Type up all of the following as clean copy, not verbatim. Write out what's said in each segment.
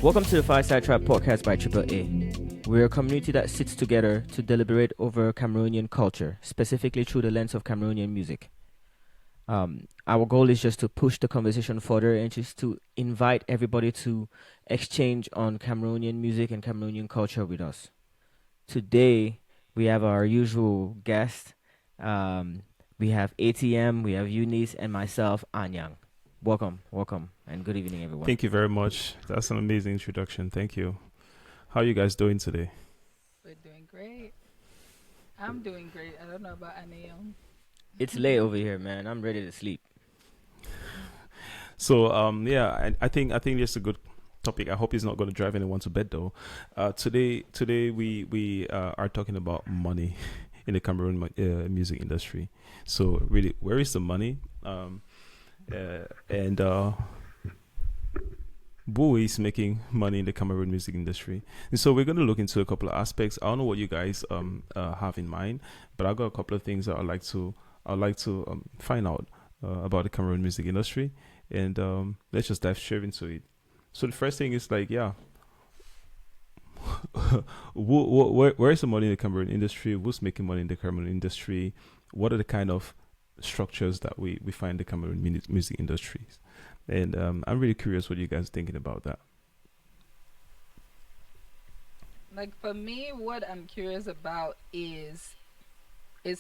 Welcome to the Fireside Trap podcast by Triple A. We're a community that sits together to deliberate over Cameroonian culture, specifically through the lens of Cameroonian music. Our goal is just to push the conversation further and just to invite everybody to exchange on Cameroonian music and Cameroonian culture with us. Today, we have our usual guest. We have ATM, we have Eunice, and myself, Anyang. Welcome, and good evening, everyone. Thank you very much. That's an amazing introduction. Thank you. How are you guys doing today? We're doing great. I'm doing great. I don't know about Anil. It's late over here, man. I'm ready to sleep. So, I think it's a good topic. I hope it's not going to drive anyone to bed, though. Today we are talking about money in the Cameroon music industry. So, really, where is the money? Who is making money in the Cameroon music industry? And so we're going to look into a couple of aspects. I don't know what you guys have in mind, but I've got a couple of things that I'd like to find out about the Cameroon music industry, and let's just dive straight into it. So the first thing is where is the money in the Cameroon industry? Who's making money in the Cameroon industry? What are the kind of structures that we find in the Cameroon music industries? And I'm really curious what you guys are thinking about that. Like for me, what I'm curious about is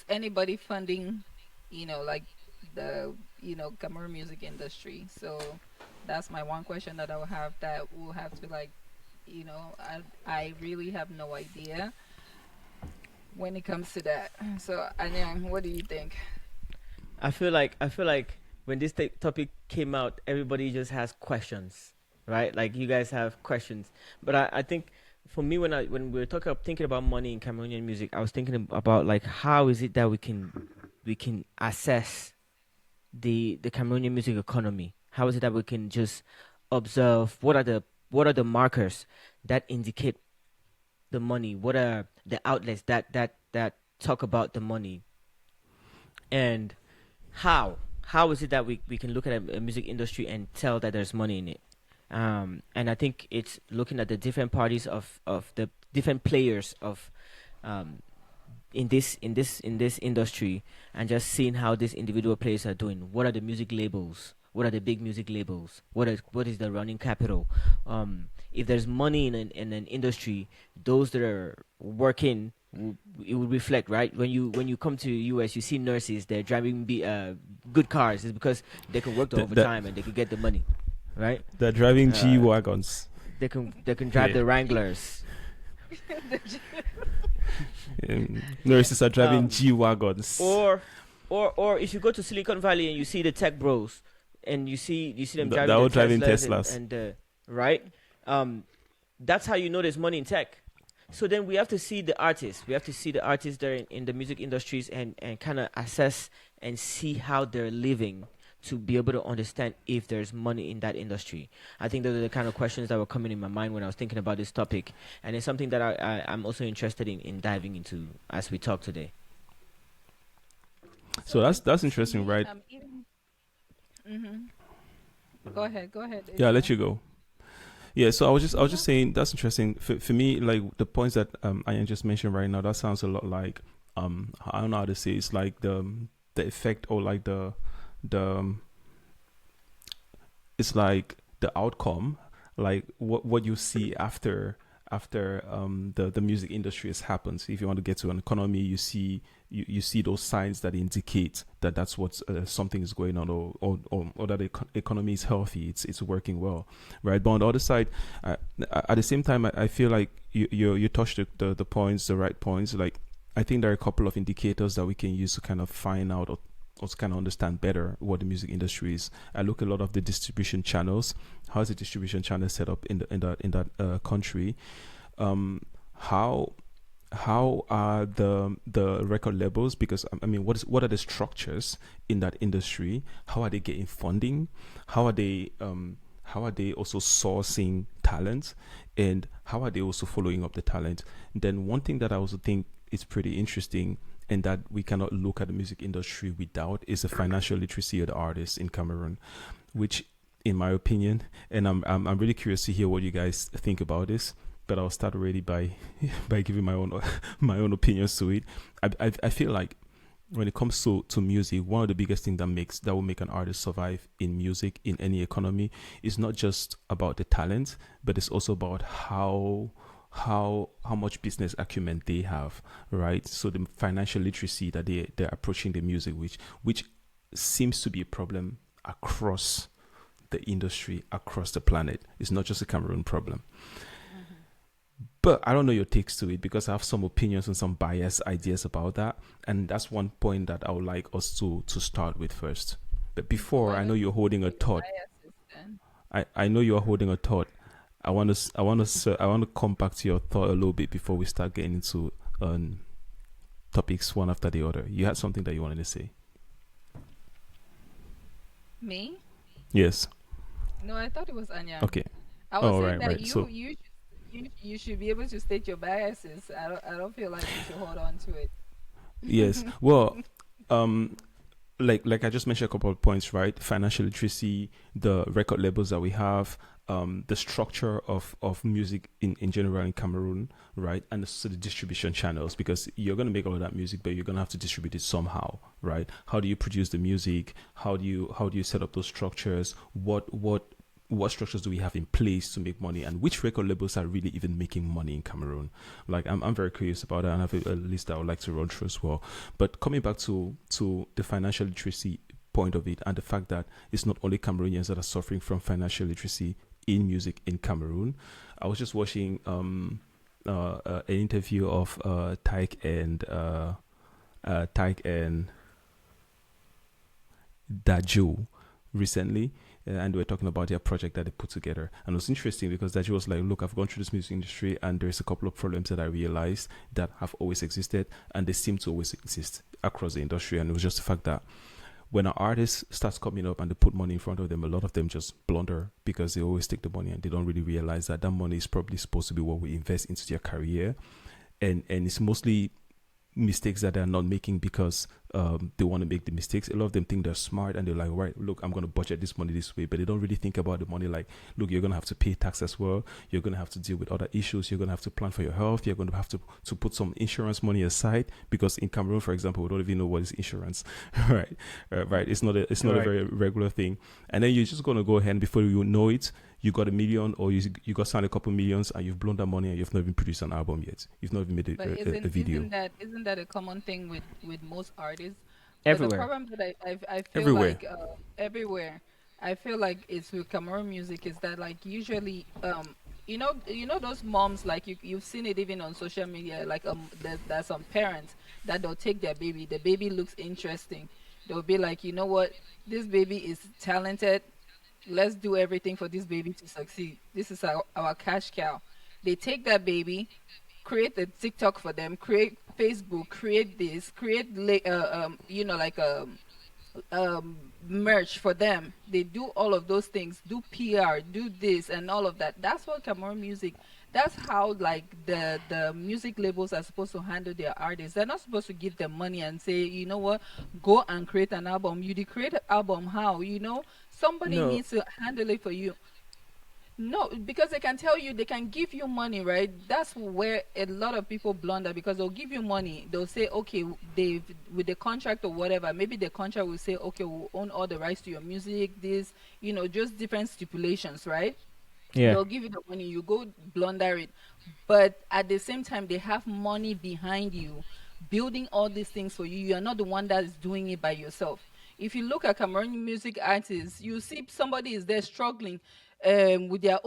anybody funding, like the Cameroon music industry? So that's my one question that I will have. That we'll have to I really have no idea when it comes to that. So Anyang, what do you think? I feel like when this topic came out, everybody just has questions, right? Like you guys have questions, but I think for me when we were thinking about money in Cameroonian music, I was thinking about like how is it that we can assess the Cameroonian music economy? How is it that we can just observe what are the markers that indicate the money? What are the outlets that talk about the money? And how is it that we can look at a music industry and tell that there's money in it? And I think it's looking at the different parties of the different players of in this industry, and just seeing how these individual players are doing. What are the music labels? What are the big music labels? What is the running capital? If there's money in an industry, those that are working, it will reflect, right? When you come to the US, you see nurses, they're driving good cars. It's because they can work the overtime and they can get the money, right? They're driving G wagons. They can drive the Wranglers. Nurses are driving G wagons. Or if you go to Silicon Valley and you see the tech bros, and you see them driving, they're all driving Teslas and right, that's how you know there's money in tech. So then we have to see the artists. We have to see the artists that are in the music industries and kind of assess and see how they're living to be able to understand if there's money in that industry. I think those are the kind of questions that were coming in my mind when I was thinking about this topic. And it's something that I'm also interested in diving into as we talk today. So that's interesting, right? Go ahead. Yeah, I'll let you go. Yeah, so I was just saying that's interesting for me. Like the points that I just mentioned right now, that sounds a lot like I don't know how to say it's like the effect, or like the it's like the outcome, like what you see after the music industry has happened. So if you want to get to an economy, you see those signs that indicate that that's what something is going on, or that the economy is healthy, it's working well, right? But on the other side, at the same time, I feel like you touched the points, the right points. Like I think there are a couple of indicators that we can use to kind of find out or to kind of understand better what the music industry is. I look a lot of the distribution channels. How is the distribution channel set up in that country? How are the record labels? Because I mean, what are the structures in that industry? How are they getting funding? How are they also sourcing talent, and how are they also following up the talent? And then one thing that I also think is pretty interesting, and that we cannot look at the music industry without, is the financial literacy of the artists in Cameroon, which in my opinion, and I'm really curious to hear what you guys think about this. But I'll start already by by giving my own my own opinions to it. I feel like when it comes to music, one of the biggest things that will make an artist survive in music in any economy is not just about the talent, but it's also about how much business acumen they have, right? So the financial literacy that they're approaching the music, which seems to be a problem across the industry, across the planet. It's not just a Cameroon problem. Hmm. But I don't know your takes to it because I have some opinions and some biased ideas about that. And that's one point that I would like us to start with first. But before, Why I know don't you're you holding a say your thought. biases then? I know you're holding a thought. I want to come back to your thought a little bit before we start getting into um, topics one after the other. You had something that you wanted to say. Me? Yes. No, I thought it was Anya. Okay. I was Oh, saying right, that right. So you should be able to state your biases. I don't feel like you should hold on to it. yes. Well, um, like I just mentioned a couple of points, right? Financial literacy, the record labels that we have, the structure of music in general in Cameroon, right? And so the distribution channels, because you're gonna make all of that music, but you're gonna have to distribute it somehow, right? How do you produce the music? How do you set up those structures? What structures do we have in place to make money, and which record labels are really even making money in Cameroon? Like I'm very curious about that, and I have a list that I would like to run through as well. But coming back to the financial literacy point of it, and the fact that it's not only Cameroonians that are suffering from financial literacy in music in Cameroon. I was just watching an interview of Tyke and Daju recently, and we were talking about their project that they put together. And it was interesting because Daju was like, "Look, I've gone through this music industry, and there's a couple of problems that I realized that have always existed, and they seem to always exist across the industry." And it was just the fact that when an artist starts coming up and they put money in front of them, a lot of them just blunder because they always take the money and they don't really realize that that money is probably supposed to be what we invest into their career, and it's mostly mistakes that they're not making because they want to make the mistakes. A lot of them think they're smart and they're like, right, look, I'm going to budget this money this way, but they don't really think about the money. Like, look, you're going to have to pay tax as well. You're going to have to deal with other issues. You're going to have to plan for your health. You're going to have to put some insurance money aside because in Cameroon, for example, we don't even know what is insurance, right? Right. It's not a Right. very regular thing. And then you're just going to go ahead and before you know it, you got a million or you got signed a couple millions and you've blown that money and you've not even produced an album yet. You've not even made But a isn't video. isn't that isn't that a common thing with most artists? But the Everywhere. problem that I feel Everywhere. like everywhere, I feel like it's with Cameroon music is that like usually you know those moms like you've seen it even on social media like there's some parents that they'll take their baby, the baby looks interesting, they'll be like, you know what, this baby is talented, let's do everything for this baby to succeed, this is our cash cow. They take that baby, create a TikTok for them, create Facebook, create this, create like merch for them. They do all of those things, do PR, do this and all of that. That's what Cameroon music. That's how like the music labels are supposed to handle their artists. They're not supposed to give them money and say, you know what, go and create an album. You did create an album how? Somebody No, needs to handle it for you. No, because they can tell you, they can give you money, right? That's where a lot of people blunder because they'll give you money. They'll say, okay, they with the contract or whatever, maybe the contract will say, okay, we'll own all the rights to your music, this, just different stipulations, right? yeah, They'll give you the money, you go blunder it. But at the same time, they have money behind you, building all these things for you. You're not the one that is doing it by yourself. If you look at Cameroon music artists, you see somebody is there struggling with their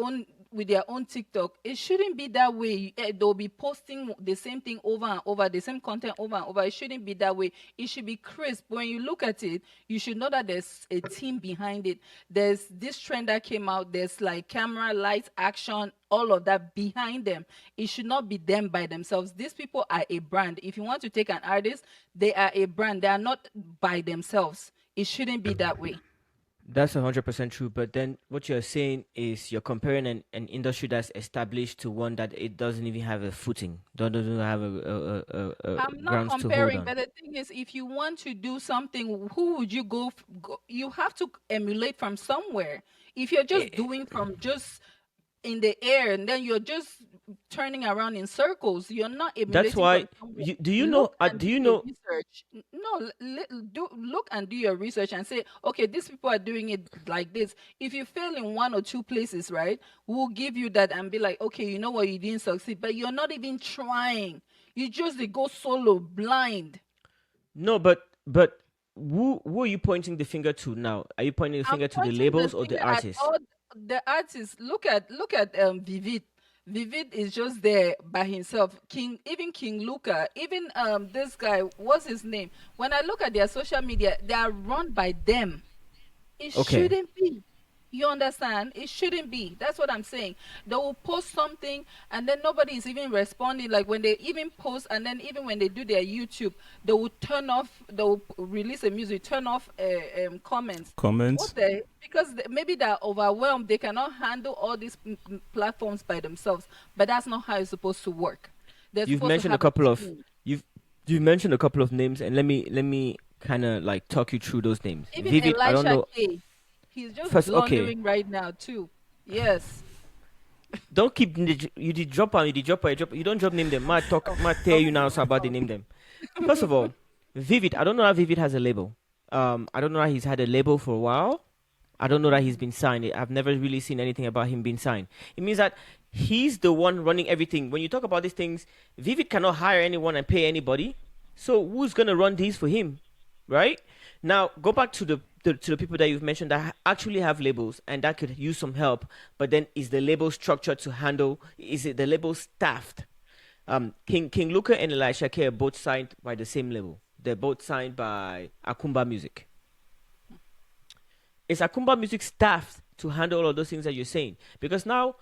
own TikTok. It shouldn't be that way. They'll be posting the same thing over and over, the same content over and over. It shouldn't be that way. It should be crisp. When you look at it, you should know that there's a team behind it. There's this trend that came out. There's like camera, lights, action, all of that behind them. It should not be them by themselves. These people are a brand. If you want to take an artist, they are a brand. They are not by themselves. It shouldn't be that way. that's 100% true. But then what you're saying is you're comparing an industry that's established to one that it doesn't even have a footing, doesn't have I'm not grounds to hold comparing, on. but the thing is, if you want to do something, who would you go? You have to emulate from somewhere. If you're just Eh, doing from just in the air and then you're just turning around in circles, you're not that's emulating why. from somewhere. Do you know? Look and Do do you your know? research. No, do look and do your research and say, okay, these people are doing it like this. If you fail in one or two places, right, we'll give you that and be like, okay, you know what, you didn't succeed, but you're not even trying. You just they go solo blind. No, but who are you pointing the finger to now? Are you pointing the I'm finger to the pointing the labels or the finger at artists? all the artists. Look at Vivid. Vivid is just there by himself. King Luca, even this guy, what's his name? When I look at their social media, they are run by them. It Okay. shouldn't be. You understand? It shouldn't be. That's what I'm saying. They will post something and then nobody is even responding. Like when they even post and then even when they do their YouTube, they will turn off, they will release a music, turn off comments. What Comments. the? Because maybe they're overwhelmed. They cannot handle all these platforms by themselves. But that's not how it's supposed to work. They're You've supposed to mentioned a have a couple of team. you've you've mentioned a couple of names, and let me kind of like talk you through those names. Even Vivid, I don't Elisha know. K. He's just First, okay, blundering right now too. Yes. don't keep you did drop on you did drop or you drop. You don't drop name them. Might talk, Oh, might tell oh, you now so about the oh. name them. First of all, Vivid. I don't know how Vivid has a label. I don't know how he's had a label for a while. I don't know that he's been signed. I've never really seen anything about him being signed. It means that he's the one running everything. When you talk about these things, Vivid cannot hire anyone and pay anybody. So who's gonna run these for him, right? Now go back to the people that you've mentioned that actually have labels and that could use some help. But then is the label structured to handle? Is it the label staffed? King Luca and Elisha K are both signed by the same label. They're both signed by Akumba Music. Is Akumba Music staffed to handle all of those things that you're saying? Because now,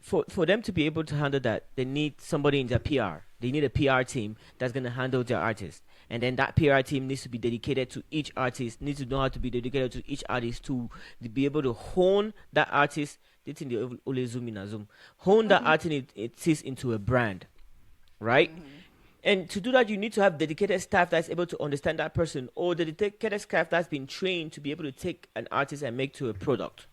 for them to be able to handle that, they need somebody in their PR. They need a PR team that's going to handle their artist. And then that PR team needs to be dedicated to each artist, needs to know how to be dedicated to each artist to be able to hone that artist. It's in the Ole Zoom in a Zoom. Hone that artist into a brand, right? And to do that, you need to have dedicated staff that's able to understand that person, or the dedicated staff that's been trained to be able to take an artist and make to a product.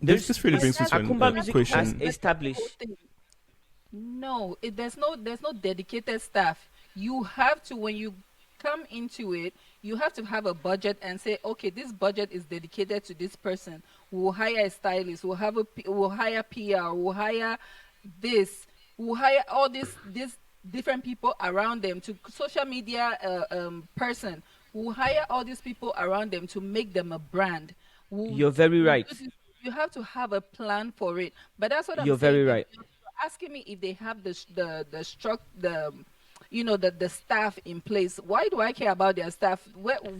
This There's this really But brings me that's to Akumba a Music has question. that's the whole established. thing. No, there's no dedicated staff. You have to when you come into it, you have to have a budget and say, okay, this budget is dedicated to this person. We'll hire a stylist. We'll hire PR. We'll hire this. We'll hire all these different people around them to social media person. We'll hire all these people around them to make them a brand. We'll, You're very we'll do right. this. You have to have a plan for it. But that's what I'm You're saying. very If right. you're asking me if they have the struct the staff in place, why do I care about their staff?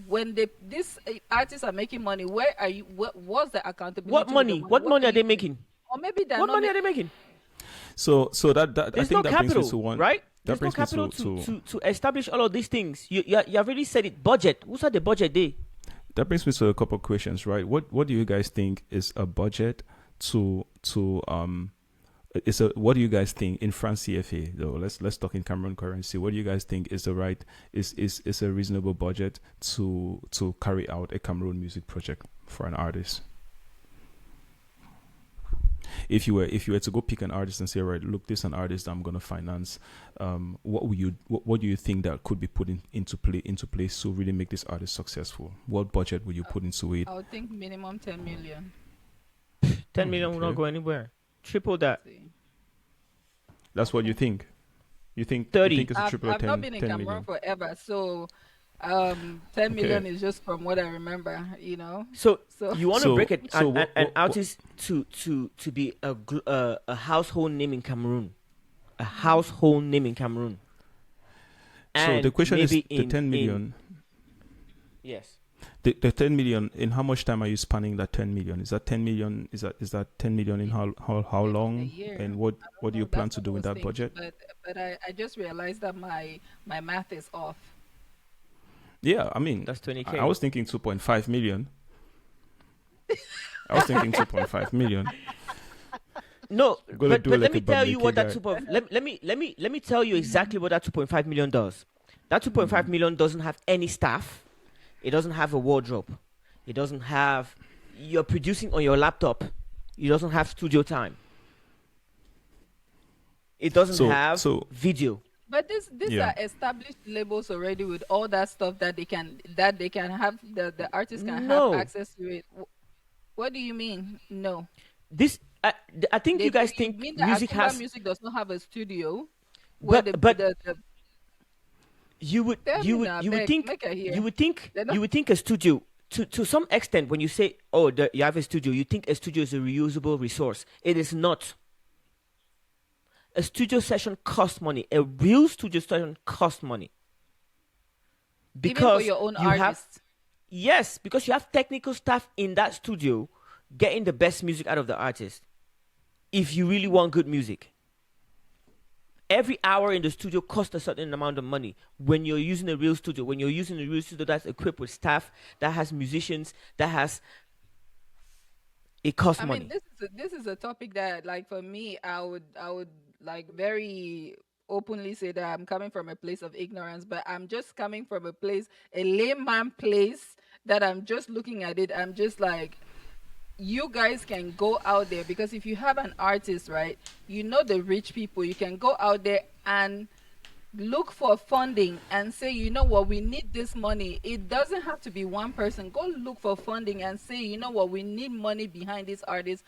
When these artists are making money, where are you? What's the What accountability with the money? money? What What money do are you they do? making? Or maybe they're What not money are making. they making? So that I There's no think that brings me capital, to one. right? That There's no brings me capital to to establish all of these things. You have already said it. Budget. Who's at the budget day? that brings me to a couple of questions, right? What do you guys think is a budget to it's a what do you guys think in France CFA though? Let's talk in Cameroon currency. What do you guys think is the right is a reasonable budget to carry out a Cameroon music project for an artist? If you were to go pick an artist and say, right, look, this is an artist I'm gonna finance, what do you think that could be put into place to really make this artist successful? What budget would you put into it? I would think minimum 10 million. 10 million will not Okay. go anywhere. Triple that. See. That's what you Okay. think. You think 30. it's a triple I've or not been in 10 Cameroon million? forever, so 10 Okay. million is just from what I remember, you know. So So you want to So break it so an artist to be a household name in Cameroon, a household name in Cameroon. so the And question is maybe the 10 million. yes. The 10 million, in how much time are you spanning that 10 million? Is that 10 million? Is that 10 million in how a long? year. And what I do don't you know. plan That's to what do I with was that thinking, budget? but I just realized that my math is off. Yeah, I mean, That's 20K. I was thinking 2.5 million. I was thinking 2.5 million. No, Gonna but do but like let me a tell you Bamleke what that guy. 2. Let me tell you exactly what that 2.5 million does. That 2.5 million doesn't have any staff. It doesn't have a wardrobe. It doesn't have you're producing on your laptop. It doesn't have studio time. It doesn't So have so video. But these yeah. are established labels already with all that stuff that they can have the artist can have No, access to it. What do you mean? No. this I think you guys You think mean that music Akumba has, Music does not have a studio where but the you would tell you me would now, you would beg, think make her you hear. would think They're you not would think a studio, to some extent, when you say, oh, you have a studio, you think a studio is a reusable resource. It is not. A studio session costs money. A real studio session costs money even for because your own you have, artists. yes, because you have technical staff in that studio getting the best music out of the artist. If you really want good music, every hour in the studio costs a certain amount of money. When you're using a real studio, that's equipped with staff, that has musicians, it costs I mean, money. this is a topic that, like, for me, I would like very openly say that I'm coming from a place of ignorance, but I'm just coming from a layman place, that I'm just looking at it. I'm just like, you guys can go out there, because if you have an artist, right, the rich people, you can go out there and look for funding and say, you know what, we need this money. It doesn't have to be one person. Go look for funding and say, you know what, we need money behind this artist,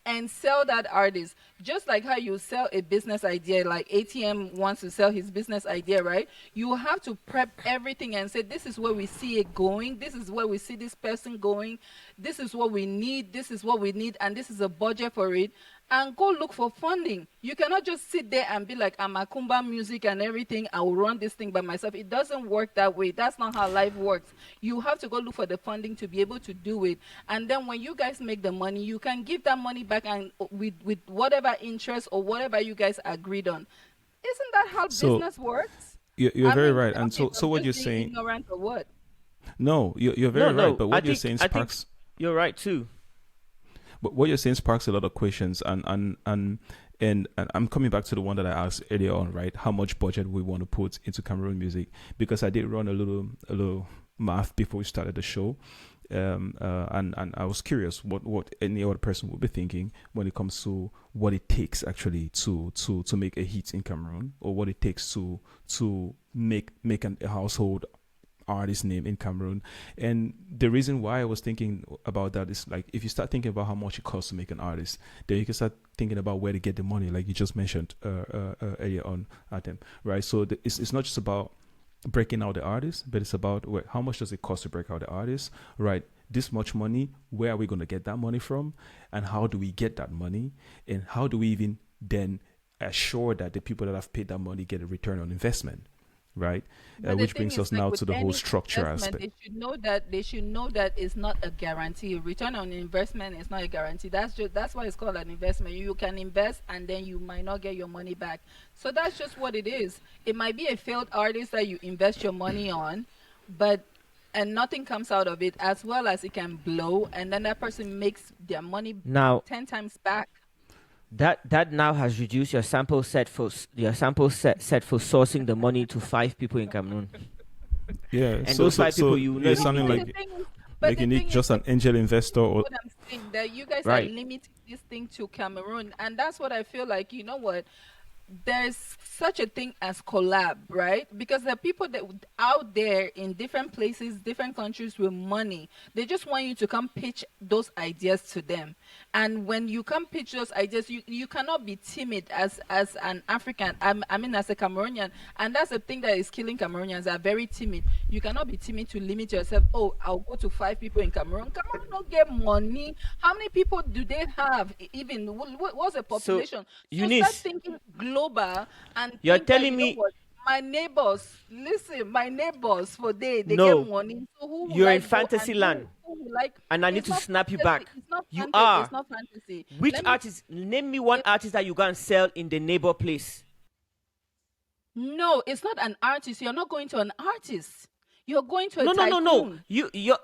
and sell that artist. Just like how you sell a business idea, like ATM wants to sell his business idea, right? You have to prep everything and say, this is where we see it going, this is where we see this person going, this is what we need, and this is a budget for it. And go look for funding. You cannot just sit there and be like, I'm Akumba Music and everything, I will run this thing by myself. It doesn't work that way. That's not how life works. You have to go look for the funding to be able to do it. And then when you guys make the money, you can give that money back, and with whatever interest or whatever you guys agreed on. Isn't that how So business works? you're I very mean, right. tell And me if so I'm what you're just being saying, ignorant or what? no, you're No, very right. no. But what you're saying I think sparks, you're right too. but what you're saying sparks a lot of questions, and I'm coming back to the one that I asked earlier on, right? How much budget we want to put into Cameroon music? Because I did run a little math before we started the show, and I was curious what any other person would be thinking when it comes to what it takes actually to make a hit in Cameroon, or what it takes to make a household artist name in Cameroon. And the reason why I was thinking about that is, like, if you start thinking about how much it costs to make an artist, then you can start thinking about where to get the money, like you just mentioned earlier on, Adam, right? So it's not just about breaking out the artist, but it's about how much does it cost to break out the artist, right? This much money, where are we going to get that money from, and how do we get that money, and how do we even then assure that the people that have paid that money get a return on investment, right? But the Which thing brings is, us like, now with to the whole any structure investment, aspect. they should know that it's not a guarantee. Return on investment is not a guarantee. That's why it's called an investment. You can invest and then you might not get your money back. So that's just what it is. It might be a failed artist that you invest your money on, but and nothing comes out of it, as well as it can blow, and then that person makes their money Now 10 times back. that now has reduced your sample set for sourcing the money to 5 people in Cameroon, Yeah, and so those so 5 people, so you know, you're every sounding But day. the like thing is, but like the you need thing is, just an angel investor, this is or what I'm saying, that you guys are Right. limiting this thing to Cameroon, and that's what I feel like. You know what? There's such a thing as collab, right? Because there are people that out there in different places, different countries with money. They just want you to come pitch those ideas to them. And when you come pitch those ideas, you cannot be timid as an African. I mean, as a Cameroonian, and that's the thing that is killing Cameroonians. Are very timid. You cannot be timid to limit yourself. Oh, I'll go to 5 people in Cameroon. Cameroon don't get money. How many people do they have? Even what's the So, population? So start Eunice, thinking global and you're think that, telling me what, my neighbors, listen, my neighbors, for they get no, money. So who will you're I in go and fantasy land, who will like? and I need It's to not snap you fantasy. back. It's not You fantasy. It's are. not fantasy. Which Let me. artist? Name me one artist that you go and sell in the neighbor place. No, it's not an artist. You're not going to an artist. You're going to a No, no, no, no. tycoon. Your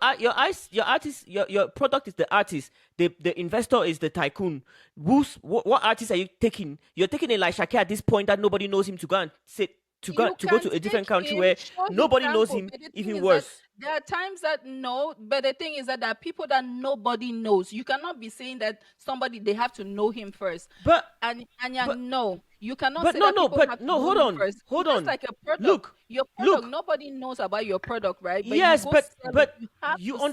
artist, your product is the artist. The investor is the tycoon. What artist are you taking? You're taking Elisha K at this point that nobody knows him to go and sit. You to go can to a different take country him, where show his nobody knows sample, him, but the thing even is that worse. there are times that no, but the thing is that there are people that nobody knows. You cannot be saying that somebody they have to know him first. But And yeah, but no, you cannot but say no that no people but have to no know hold him on, first. hold It's just on. like a product. Look, Your product, look. nobody knows about your product, right? But you Yes, go sell it. but You have you to sell it.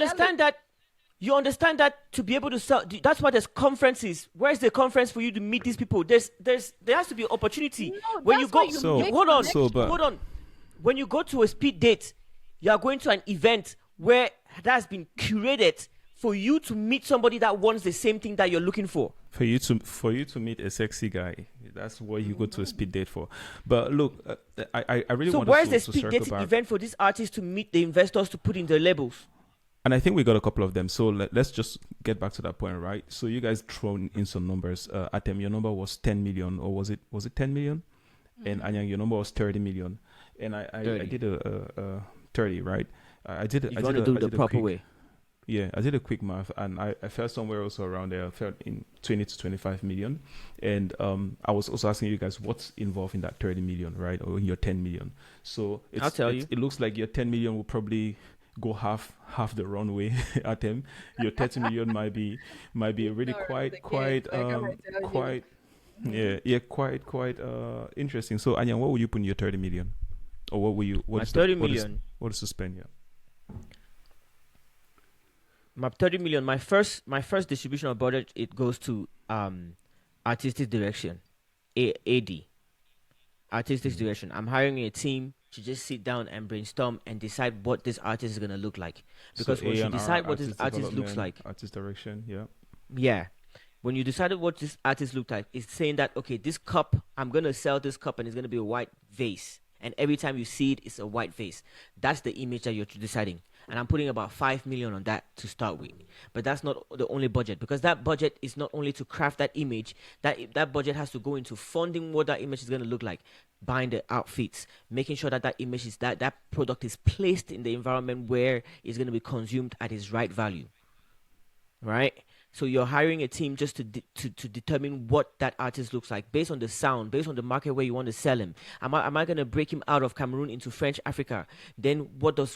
understand that to be able to sell. That's why there's conferences. Where's the conference for you to meet these people? There has to be opportunity No, when you that's why go. you So, make Hold on, but connections. hold on. When you go to a speed date, you are going to an event where that's been curated for you to meet somebody that wants the same thing that you're looking for. for you to meet a sexy guy, that's what you go to a speed date for. But look, I really So wanted where's the to speed circle dating back. event for these artists to meet the investors to put in their labels? And I think we got a couple of them. So let's just get back to that point, right? So you guys thrown in some numbers. Atem, your number was 10 million, or was it 10 million? And Anyang, your number was 30 million. And I 30. did a 30, right? If you want to do it the proper way. Yeah, I did a quick math, and I felt somewhere also around there. I felt in 20 to 25 million. And I was also asking you guys what's involved in that 30 million, right? Or in your 10 million. So I'll tell you. it looks like your 10 million will probably go half the runway at him. Your 30 million might be really Not around quite the game, like how I tell you. quite quite interesting. So Anya, what would you put in your 30 million? Or My 30 million. What is to spend? Yeah. My 30 million. My first distribution of budget, it goes to artistic direction, AD, artistic direction. I'm hiring a team to just sit down and brainstorm and decide what this artist is gonna look like. Because once you A&R, decide what this artist looks development, like, artist direction, yeah. yeah. When you decided what this artist looked like, it's saying that okay, this cup, I'm gonna sell this cup and it's gonna be a white vase. And every time you see it, it's a white vase. That's the image that you're deciding. And I'm putting about 5 million on that to start with. But that's not the only budget, because that budget is not only to craft that image. That budget has to go into funding what that image is going to look like, buying the outfits, making sure that that image is that product is placed in the environment where it's going to be consumed at its right value. Right? So you're hiring a team just to determine what that artist looks like based on the sound, based on the market where you want to sell him. Am I going to break him out of Cameroon into French Africa? Then what do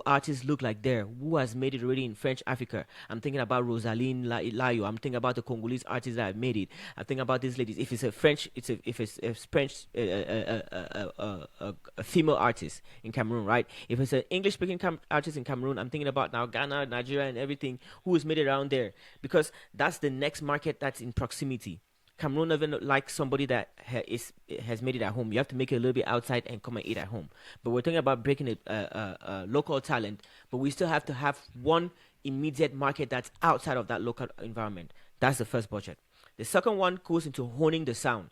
artists look like there? Who has made it already in French Africa? I'm thinking about Rosaline Layo. I'm thinking about the Congolese artists that have made it. I'm thinking about these ladies. If it's a French, if it's a French a female artist in Cameroon, right? If it's an English speaking artist in Cameroon, I'm thinking about now Ghana, Nigeria, and everything. Who has made it around there? Because that's the next market that's in proximity. Cameroon even like somebody that has made it at home. You have to make it a little bit outside and come and eat at home. But we're talking about breaking a local talent, but we still have to have one immediate market that's outside of that local environment. That's the first budget. The second one goes into honing the sound.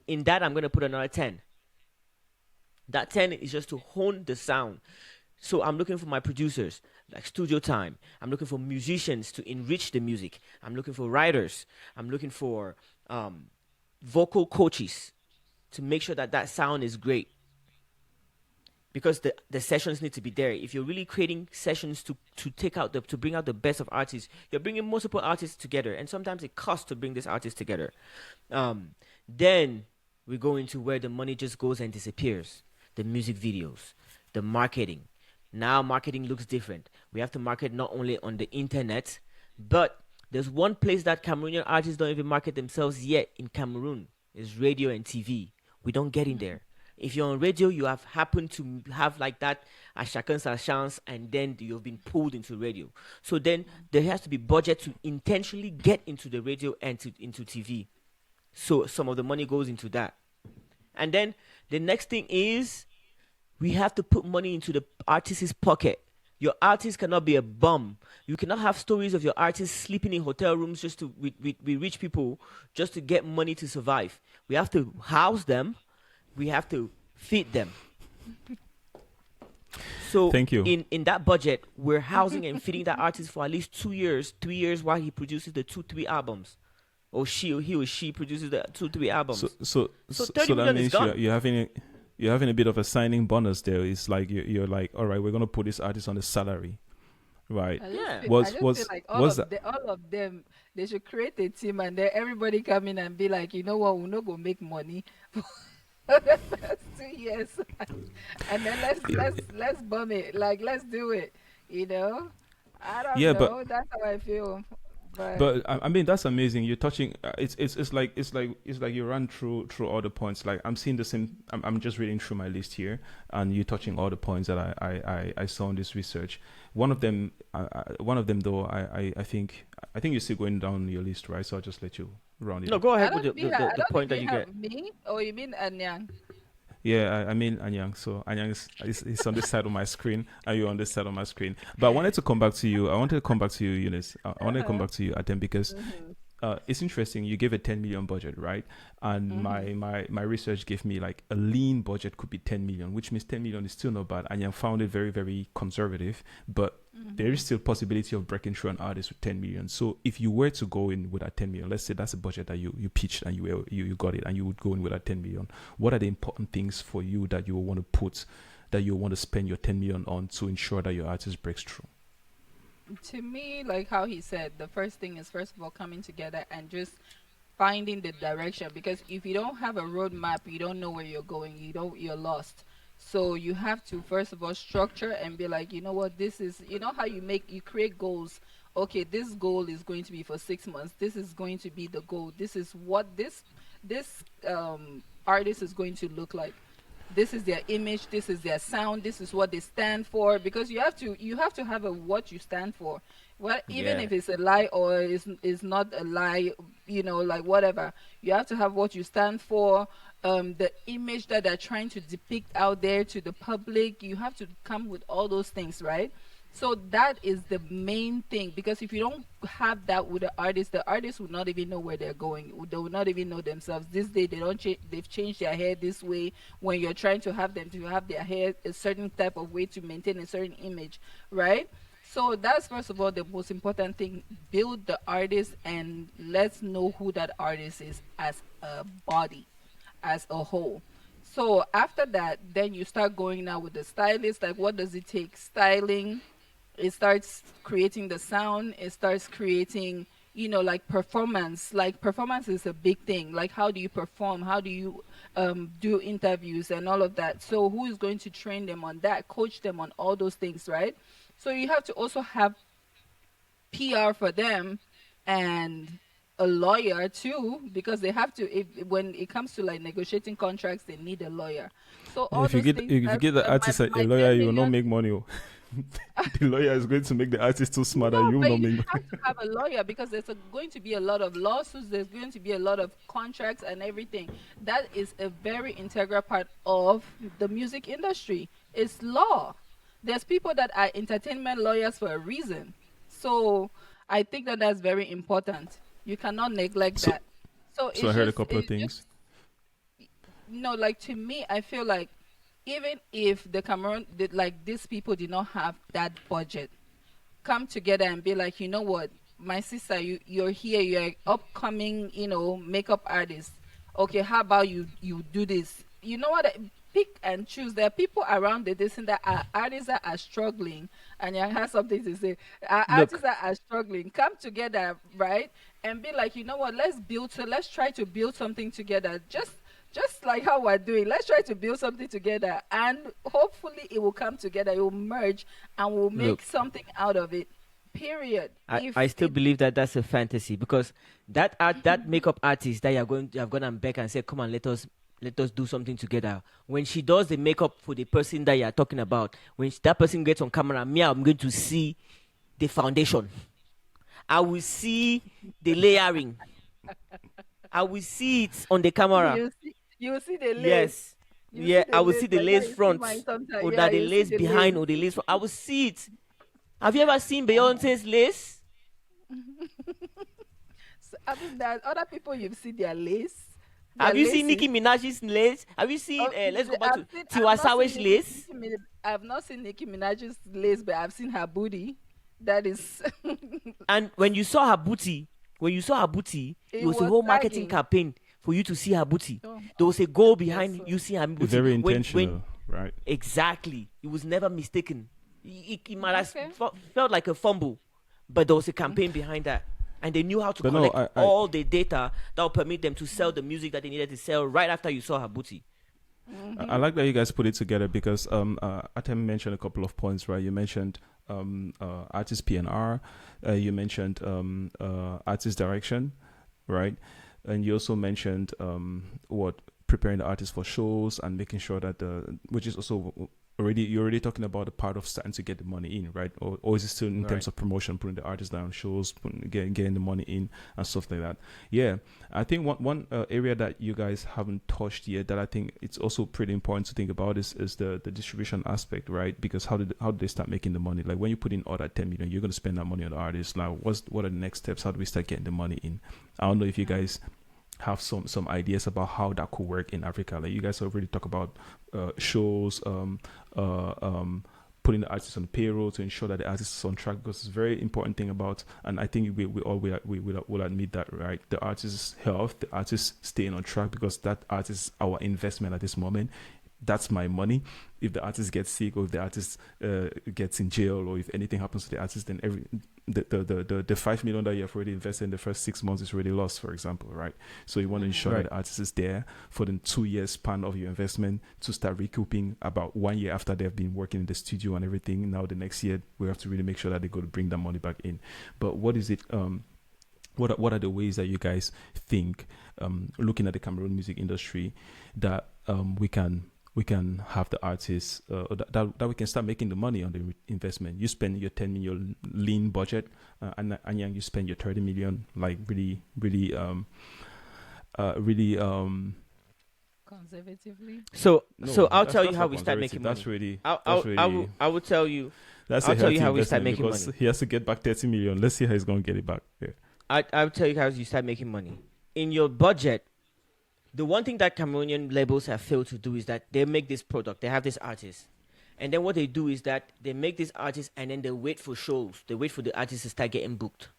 In that, I'm going to put another 10. That 10 is just to hone the sound. So I'm looking for my producers, like studio time. I'm looking for musicians to enrich the music. I'm looking for writers. I'm looking for vocal coaches to make sure that sound is great. Because the sessions need to be there. If you're really creating sessions to bring out the best of artists, you're bringing multiple artists together, and sometimes it costs to bring these artists together. Then we go into where the money just goes and disappears. The music videos, the marketing. Now marketing looks different. We have to market not only on the internet, but there's one place that Cameroonian artists don't even market themselves yet in Cameroon. Is radio and TV. We don't get in there. If you're on radio, you have happened to have like that a chacun sa chance, and then you've been pulled into radio. So then there has to be budget to intentionally get into the radio and into TV. So some of the money goes into that. And then the next thing is we have to put money into the artist's pocket. Your artist cannot be a bum. You cannot have stories of your artists sleeping in hotel rooms just to with rich people just to get money to survive. We have to house them. We have to feed them. So Thank you. In that budget, we're housing and feeding that artist for at least 2 years, 3 years while he produces the 2-3 albums. Or he or she produces the 2-3 albums. So 30 that million is means gone. you're having a bit of a signing bonus there. It's like you're like, all right, we're gonna put this artist on a salary, right? Yeah. I Was just was feel like was that all of them, they should create a team and then everybody come in and be like, you know what, we're not gonna make money. That's 2 years, and then let's bum it. Like let's do it. You know, I don't Yeah, but know. That's how I feel. But I mean that's amazing. You're touching. It's like you run through all the points. Like I'm seeing the same. I'm just reading through my list here, and you're touching all the points that I saw in this research. One of them though. I think you're still going down your list, right? So I'll just let you round it No, up. go I ahead with don't mean I the don't point think that you you have get. me. Or you mean Anyang? Yeah, I mean Anyang. So Anyang is on this side of my screen, and you're on this side of my screen. But I wanted to come back to you. I wanted to come back to you, Eunice. I wanted to come Uh-huh. back to you, Adam, because Mhm. it's interesting. You gave a 10 million budget, right? And Mhm. my research gave me like a lean budget could be 10 million, which means 10 million is still not bad. And I found it very, very conservative, but there is Mhm. still possibility of breaking through an artist with 10 million. So if you were to go in with that 10 million, let's say that's a budget that you pitched and you got it and you would go in with that 10 million. What are the important things for you that you want to put, that you want to spend your 10 million on to ensure that your artist breaks through? To me, like how he said, the first thing is first of all coming together and just finding the direction, because if you don't have a roadmap, you don't know where you're going, you're lost. So you have to first of all structure and be like, you know what, this is, you know how you create goals. Okay, this goal is going to be for 6 months, this is going to be the goal, this is what this artist is going to look like, this is their image, this is their sound, this is what they stand for, because you have to have a what you stand for. Well, even Yeah, if it's a lie or is not a lie, like whatever, you have to have what you stand for, the image that they're trying to depict out there to the public. You have to come with all those things, right? So that is the main thing, because if you don't have that with the artist will not even know where they're going. They will not even know themselves. This day they don't change. They've changed their hair this way. When you're trying to have them to have their hair a certain type of way to maintain a certain image, right? So that's first of all the most important thing. Build the artist and let's know who that artist is as a body, as a whole. So after that, then you start going now with the stylist. Like, what does it take? Styling, it starts creating the sound, it starts creating, like performance. Like performance is a big thing. Like, how do you perform, how do you do interviews and all of that? So who is going to train them on that, coach them on all those things, right? So you have to also have PR for them, and a lawyer too, because they have to, if when it comes to like negotiating contracts, they need a lawyer. So all If you those get things, if you that's get the my, artist a my lawyer, 10 you will not million. make money. Oh. The lawyer is going to make the artist too smart that No, you will but not you make money. have to have a lawyer, because going to be a lot of lawsuits. There's going to be a lot of contracts and everything. That is a very integral part of the music industry. It's law. There's people that are entertainment lawyers for a reason. So I think that that's very important. You cannot neglect So that. So so I heard a couple of it's just things. like, to me, I feel like even if the Cameroon did, like, these people did not have that budget, come together and be like, you know what, my sister, you're here, you're an upcoming, makeup artist. Okay, how about you do this? You know what? Pick and choose. There are people around the this and that are artists that are struggling, and I have something to say. Artists look, that are struggling, come together, right, and be like, you know what? Let's build. So let's try to build something together. Just like how we're doing, let's try to build something together, and hopefully it will come together, it will merge, and we'll look. make something out of it. Period. I If still it believe that that's a fantasy, because that makeup artist that you have gone and begged and said, come on, let us do something together. When she does the makeup for the person that you are talking about, when that person gets on camera, me, I'm going to see the foundation. I will see the layering. I will see it on the camera. you see the lace, Yes. Yeah, I will see the like how lace you see mine front, sometimes. or Yeah, that the you see lace the lace. behind, or the lace front. I will see it. Have you ever seen Beyonce's lace? So, I mean, there are other people you've seen their lace, their Have you seen laces. Nicki Minaj's lace? Have you seen? Oh, Let's go back to I've Tiwa not seen Savage lace. I've not seen Nicki Minaj's lace, but I've seen her booty. That is, And when you saw her booty, it it was a was whole marketing sagging. campaign for you to see her booty. Oh, There was a goal that's behind so. you seeing her booty. Very When intentional, right? exactly, it was never mistaken. It might have Okay. felt like a fumble, but there was a campaign behind that, and they knew how to But no, collect I all the data that would permit them to sell the music that they needed to sell right after you saw her booty. I Mm-hmm. like that you guys put it together because Atem mentioned a couple of points, right? You mentioned artist PNR, you mentioned artist direction, right? And you also mentioned what preparing the artist for shows and making sure that the which is also already you're already talking about the part of starting to get the money in, right? Or is it still in terms Right. of promotion, putting the artist down shows, getting the money in and stuff like that? Yeah, I think one area that you guys haven't touched yet that I think it's also pretty important to think about is the distribution aspect, right? Because how did they start making the money? Like when you put in all that 10 million, you're gonna spend that money on the artist. Now, what are the next steps? How do we start getting the money in? I don't know if you guys have some ideas about how that could work in Africa. Like you guys already talk about shows, uh, um, putting the artists on payroll to ensure that the artist is on track because it's a very important thing about. And I think we all will admit that, right? The artist's health, the artist staying on track because that artist is our investment at this moment. That's my money. If the artist gets sick or if the artist gets in jail or if anything happens to the artist, then every the 5 million that you have already invested in the first 6 months is already lost, for example, right? So you want to ensure that Right. the artist is there for the 2 years span of your investment to start recouping about 1 year after they've been working in the studio and everything. Now the next year we have to really make sure that they go to bring that money back in. But what is it? What are the ways that you guys think, looking at the Cameroon music industry, that we can have the artists that we can start making the money on the investment. You spend your 10 million lean budget, and you spend your 30 million like really Conservatively. So no, I'll that's tell you that's how not we start conservative. making That's money. really I'll that's I'll I really will I will tell you that's a I'll tell you healthy how we start investment making because money. he has to get back 30 million. Let's see how he's going to get it back. Yeah. I'll tell you how you start making money. In your budget, the one thing that Cameroonian labels have failed to do is that they make this product, they have this artist. And then what they do is that they make this artist and then they wait for shows. They wait for the artist to start getting booked.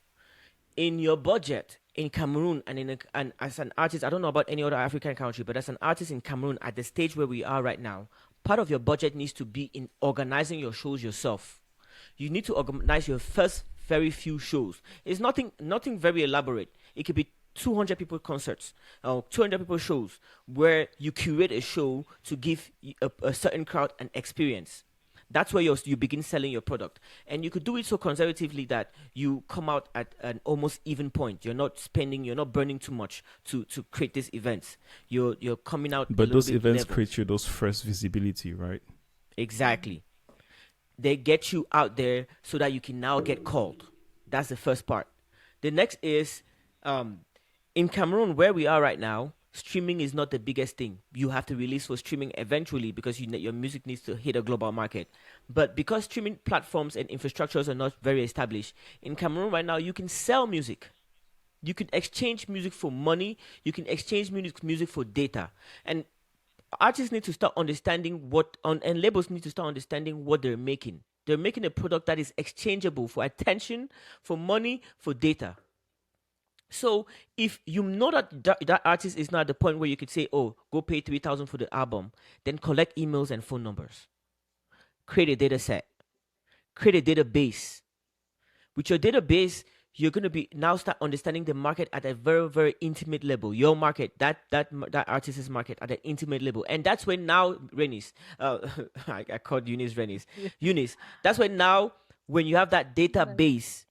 In your budget in Cameroon and as an artist, I don't know about any other African country, but as an artist in Cameroon at the stage where we are right now, part of your budget needs to be in organizing your shows yourself. You need to organize your first very few shows. It's nothing very elaborate. It could be 200 people concerts, 200 people shows, where you curate a show to give a certain crowd an experience. That's where you begin selling your product, and you could do it so conservatively that you come out at an almost even point. You're not burning too much to create these events. You're coming out a But little those bit events level. create you those first visibility, right? Exactly. They get you out there so that you can now get called. That's the first part. The next is um, in Cameroon, where we are right now, streaming is not the biggest thing. You have to release for streaming eventually because your music needs to hit a global market. But because streaming platforms and infrastructures are not very established, in Cameroon right now, you can sell music. You can exchange music for money. You can exchange music for data. And artists need to start understanding and labels need to start understanding what they're making. They're making a product that is exchangeable for attention, for money, for data. So if you know that artist is not at the point where you could say, "Oh, go pay 3,000 for the album," then collect emails and phone numbers, create a data set, create a database. With your database, you're going to be now start understanding the market at a very very intimate level. Your market, that artist's market at an intimate level, and that's when now Renis, I called Eunice Renis, Eunice. That's when now when you have that database,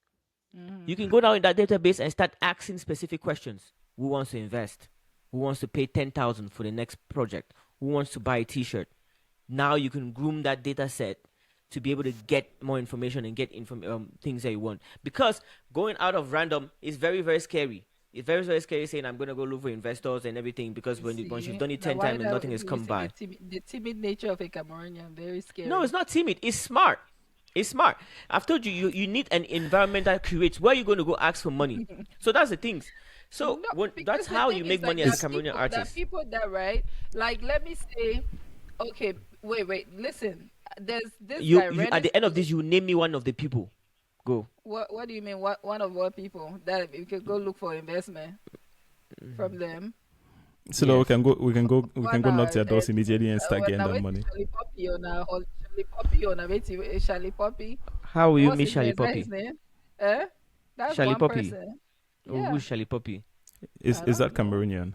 you can Mm-hmm. go down in that database and start asking specific questions. Who wants to invest? Who wants to pay 10,000 for the next project? Who wants to buy a T-shirt? Now you can groom that data set to be able to get more information and get things that you want. Because going out of random is very very scary. It's very very scary saying I'm gonna go look for investors and everything because You once you've see, done it now 10 times why and that nothing has you come see by. the timid nature of a Cameroonian very No, it's scary. not timid. It's smart. It's smart. I've told you, you need an environment that creates where you're going to go ask for money. So that's the things. So No, that's because the how thing you is make like money as a Cameroonian there are artist. people that right. Like let me say, okay, wait, listen. There's this guy You at Rennis. the end of this, you name me one of the people. Go. What do you mean? What one of what people that you can go look for investment from them? So that we Yes. can go, we can go, we can One go knock their doors immediately and start when getting I that went to money. Charlie Poppy on a Charlie Poppy on a Charlie Poppy. How will you What's meet his name? Charlie Is that his Poppy? name? Eh? That's Charlie one Poppy. person. Oh, Yeah, who's Charlie Poppy? Is I is that don't know. Cameroonian?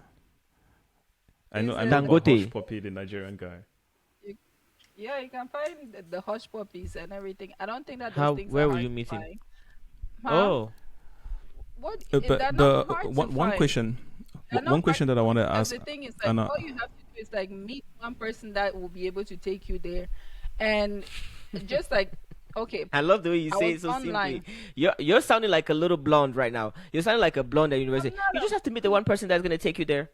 I Is I know it? about Hush Dangote. Puppy, the Nigerian guy. You, yeah, you can find the hush puppies and everything. I don't think that those How? things are Where will hard you to meet him? find. Huh? Oh, What? They're But not the hard to one find. question, They're not one hard question to that I find want to because ask, the thing is like Anna. all you have to do is like meet one person that will be able to take you there, and just like okay, I love the way you I say was it so simply. online. You're sounding like a little blonde right now. You're sounding like a blonde at I'm university. not You a just have to meet the one person that's gonna take you there.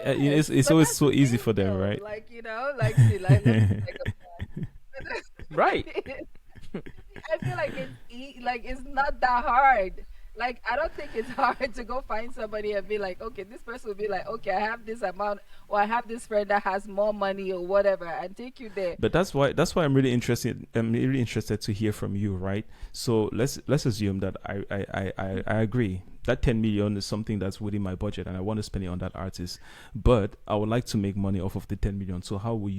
yes, It's but always that's so the easy thing for them, though. right? Like like see, like let me like Right. I feel like like it's not that hard. Like I don't think it's hard to go find somebody and be like, okay, this person will be like, okay, I have this amount, or I have this friend that has more money or whatever, and take you there. But that's why I'm really interested. I'm really interested to hear from you, right? So let's assume that I agree that 10 million is something that's within my budget, and I want to spend it on that artist. But I would like to make money off of the 10 million. So how will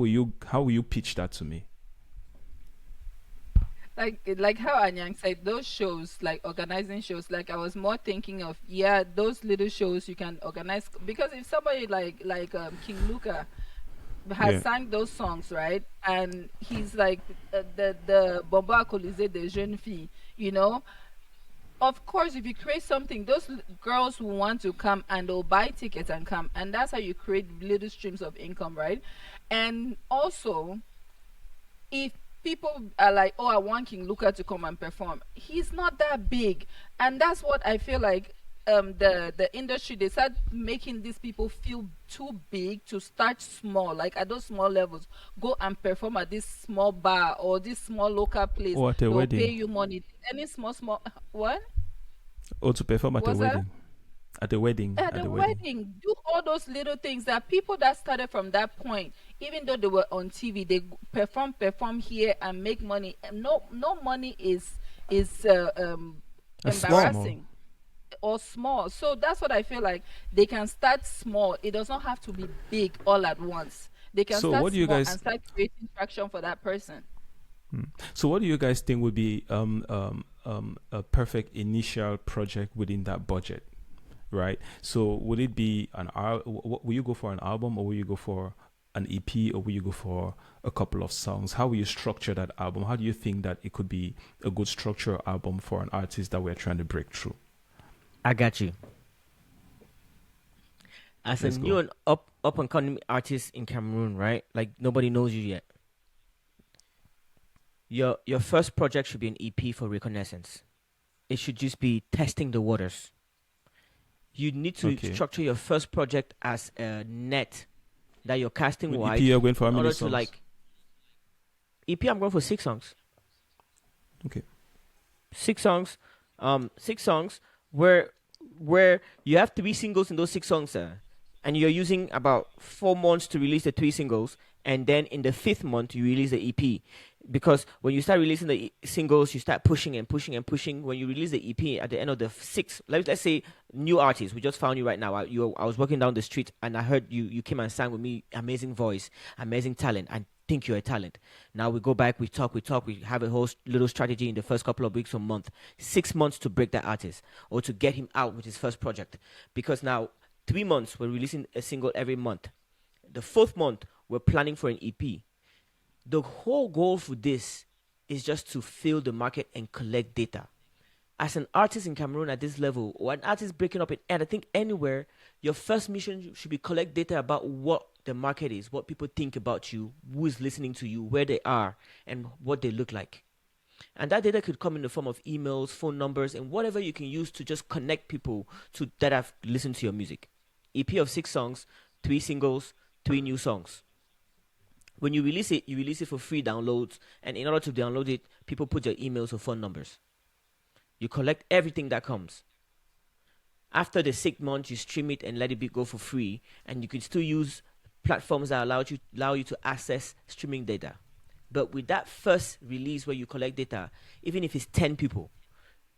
you pitch that to me? Like how Anyang said, those shows, like organizing shows, like I was more thinking of, yeah, those little shows you can organize, because if somebody like King Luca has Yeah. sang those songs, right? And he's like the Bomba Colisée des jeunes filles, you know. Of course, if you create something, those girls will want to come and they'll buy tickets and come, and that's how you create little streams of income, right? And also, if people are like, oh, I want King Luca to come and perform, he's not that big, and that's what I feel like. The industry, they start making these people feel too big to start small, like at those small levels. Go and perform at this small bar or this small local place. Or at a They'll pay wedding. you money. Any small what Or to perform at a was that? wedding. At a wedding. At At the a wedding. wedding, do all those little things that people that started from that point, even though they were on TV, they perform here and make money. And no money is A small. Small. embarrassing or small. So that's what I feel like. They can start small. It does not have to be big all at once. They can So start what do you small and guys start creating traction for that person. So, what do you guys think would be a perfect initial project within that budget, right? So, would it be will you go for an album, or will you go for an EP, or will you go for a couple of songs? How will you structure that album? How do you think that it could be a good structure album for an artist that we're trying to break through? I got you. As a Let's new go. and up and coming artist in Cameroon, right? Like nobody knows you yet. Your first project should be an EP for reconnaissance. It should just be testing the waters. You need to Okay. structure your first project as a net that you're casting With EP, wide you're going for how in many order to songs? like EP. I'm going for 6 songs. Okay. 6 songs. 6 songs where you have 3 singles in those 6 songs, and you're using about 4 months to release the 3 singles, and then in the fifth month you release the EP. Because when you start releasing the singles, you start pushing and pushing and pushing. When you release the EP at the end of the sixth, let's say new artist, we just found you right now. I was walking down the street and I heard you came and sang with me. Amazing voice, amazing talent. I think you're a talent. Now we go back, we talk, we have a whole little strategy in the first couple of weeks or month. 6 months to break that artist or to get him out with his first project. Because now 3 months we're releasing a single every month. The fourth month we're planning for an EP. The whole goal for this is just to fill the market and collect data. As an artist in Cameroon at this level, or an artist breaking up in, and I think anywhere, your first mission should be collect data about what the market is, what people think about you, who is listening to you, where they are, and what they look like. And that data could come in the form of emails, phone numbers, and whatever you can use to just connect people to that have listened to your music. EP of 6 songs, 3 singles, 3 new songs. When you release it for free downloads, and in order to download it, people put their emails or phone numbers. You collect everything that comes. After the 6 months, you stream it and let it go for free, and you can still use platforms that allow you to access streaming data. But with that first release where you collect data, even if it's 10 people,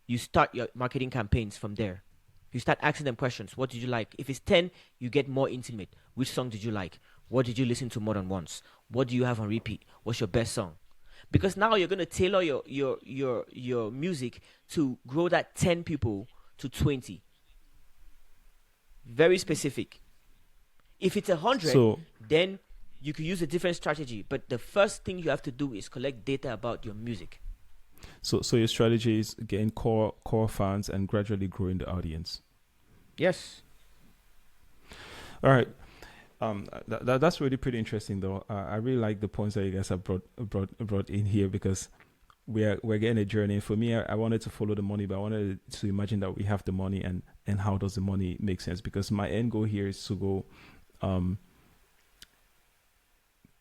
you start your marketing campaigns from there. You start asking them questions. What did you like? If it's 10, you get more intimate. Which song did you like? What did you listen to more than once? What do you have on repeat? What's your best song? Because now you're gonna tailor your music to grow that 10 people to 20. very specific. If it's 100, So then you could use a different strategy. But the first thing you have to do is collect data about your music. so your strategy is getting core fans and gradually growing the audience. Yes. All right. That's really pretty interesting, though. I really like the points that you guys have brought in here, because we're getting a journey. For me, I wanted to follow the money, but I wanted to imagine that we have the money, and how does the money make sense? Because my end goal here is to go,